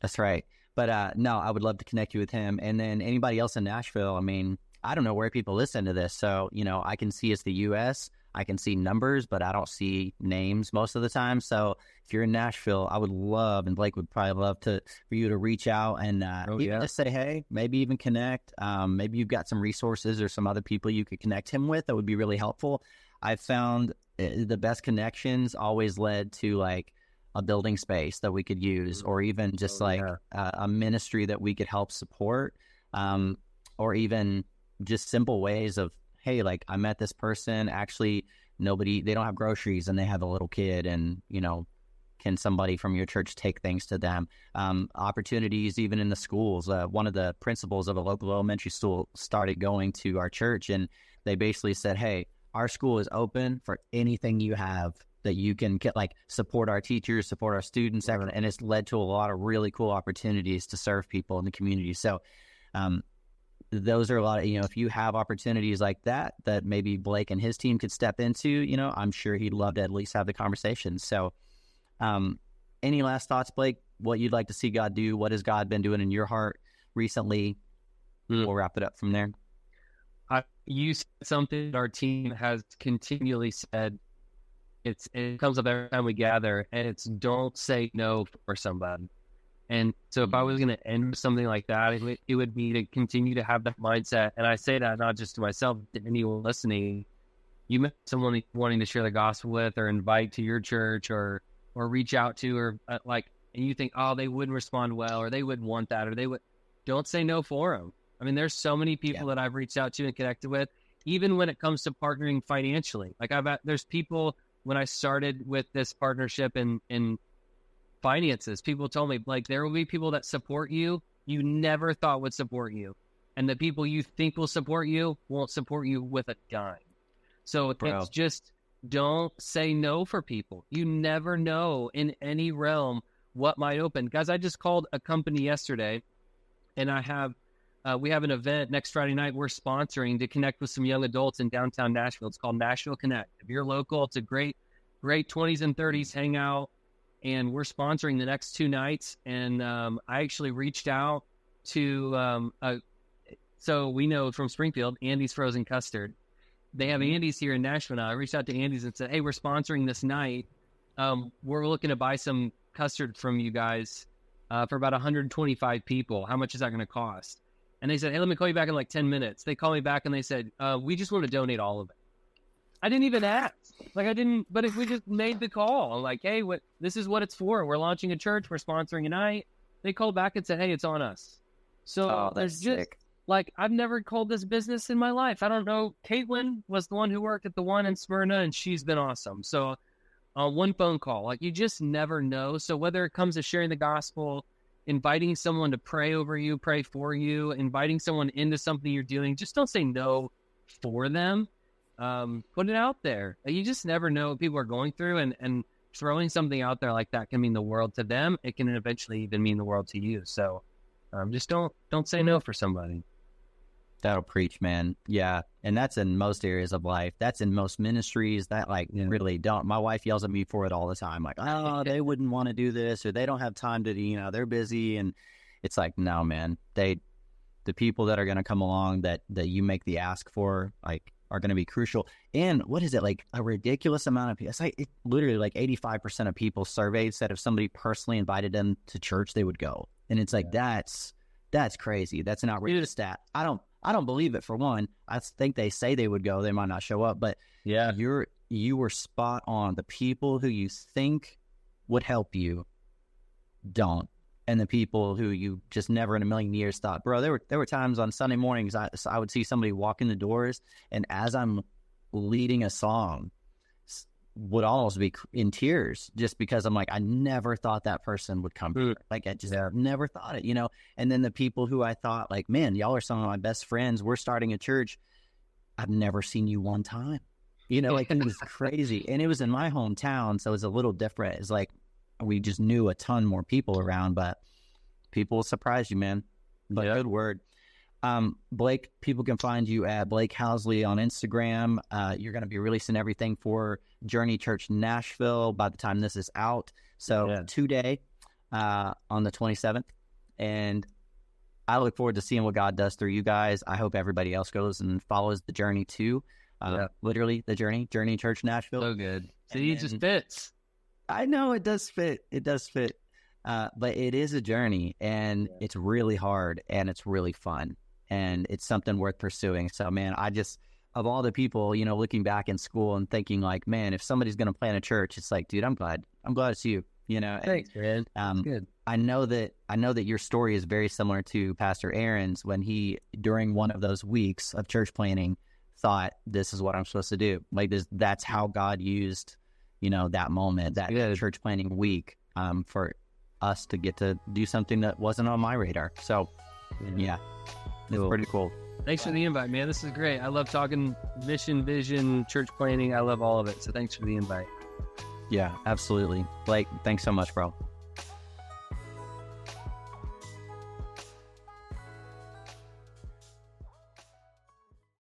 That's right. But no, I would love to connect you with him. And then anybody else in Nashville, I mean, I don't know where people listen to this. So, I can see it's the U.S., I can see numbers, but I don't see names most of the time. So if you're in Nashville, I would love, and Blake would probably love for you to reach out and just say, hey, maybe even connect. Maybe you've got some resources or some other people you could connect him with that would be really helpful. I've found the best connections always led to like a building space that we could use, or even just a ministry that we could help support, or even just simple ways of, hey, like I met this person, actually they don't have groceries and they have a little kid, and, can somebody from your church take things to them? Opportunities even in the schools. One of the principals of a local elementary school started going to our church, and they basically said, hey, our school is open for anything you have that you can get, like support our teachers, support our students, everything. And it's led to a lot of really cool opportunities to serve people in the community. So, those are a lot of, if you have opportunities like that maybe Blake and his team could step into, I'm sure he'd love to at least have the conversation. So, any last thoughts, Blake? What you'd like to see God do? What has God been doing in your heart recently? We'll wrap it up from there. You said something that our team has continually said. It comes up every time we gather, and it's don't say no for somebody. And so if I was going to end with something like that, it would be to continue to have that mindset. And I say that not just to myself, to anyone listening. You met someone wanting to share the gospel with, or invite to your church, or reach out to, or and you think, oh, they wouldn't respond well, or they wouldn't want that, or don't say no for them. I mean, there's so many people that I've reached out to and connected with, even when it comes to partnering financially. Like there's people, when I started with this partnership in finances, people told me, like, there will be people that support you never thought would support you, and the people you think will support you won't support you with a dime. So it's just, don't say no for people. You never know in any realm what might open. Guys, I just called a company yesterday, and we have an event next Friday night we're sponsoring to connect with some young adults in downtown Nashville. It's called Nashville Connect. If you're local, it's a great 20s and 30s hangout. And we're sponsoring the next 2 nights. And I actually reached out to, so we know from Springfield, Andy's Frozen Custard. They have Andy's here in Nashville now. I reached out to Andy's and said, hey, we're sponsoring this night. We're looking to buy some custard from you guys for about 125 people. How much is that going to cost? And they said, hey, let me call you back in like 10 minutes. They called me back and they said, we just want to donate all of it. I didn't even ask. But if we just made the call, I'm like, hey, this is what it's for. We're launching a church. We're sponsoring a night. They called back and said, hey, it's on us. So there's just sick. I've never called this business in my life. I don't know. Caitlin was the one who worked at the one in Smyrna, and she's been awesome. So one phone call, you just never know. So whether it comes to sharing the gospel, inviting someone to pray over you, pray for you, inviting someone into something you're doing, just don't say no for them. Put it out there. You just never know what people are going through, and throwing something out there like that can mean the world to them. It can eventually even mean the world to you. So just don't say no for somebody. That'll preach, man. Yeah. And that's in most areas of life. That's in most ministries that really don't. My wife yells at me for it all the time. Like, oh, they wouldn't want to do this, or they don't have time to, they're busy. And it's like, no, man, the people that are going to come along that you make the ask for, are going to be crucial. And what is it, a ridiculous amount of people? It's literally 85% of people surveyed said if somebody personally invited them to church, they would go. And it's that's crazy. That's an outrageous stat. I don't believe it, for one. I think they say they would go. They might not show up, but you were spot on. The people who you think would help you don't. And the people who you just never in a million years thought, bro, there were times on Sunday mornings I would see somebody walk in the doors, and as I'm leading a song, would almost be in tears, just because I'm like, I never thought that person would come here. I just never thought it, And then the people who I thought, man, y'all are some of my best friends. We're starting a church. I've never seen you one time. It was crazy. And it was in my hometown, so it's a little different. It's we just knew a ton more people around, but people will surprise you, man. But good word. Blake, people can find you at Blake Housley on Instagram. You're going to be releasing everything for Journey Church Nashville by the time this is out. So today, on the 27th. And I look forward to seeing what God does through you guys. I hope everybody else goes and follows the journey too. Literally the Journey Church Nashville. So good. See, it just fits. I know it does fit. It does fit. But it is a journey, and it's really hard, and it's really fun, and it's something worth pursuing. So, man, of all the people, looking back in school and thinking like, man, if somebody's going to plant a church, it's like, dude, I'm glad it's you, Thanks, man. Good. I know that your story is very similar to Pastor Aaron's when he, during one of those weeks of church planning, thought, this is what I'm supposed to do. Like this, that's how God used, that moment, that church planning week, for us to get to do something that wasn't on my radar. So it's pretty cool. Thanks for the invite, man. This is great. I love talking mission, vision, church planning. I love all of it. So thanks for the invite. Yeah, absolutely. Blake, thanks so much, bro.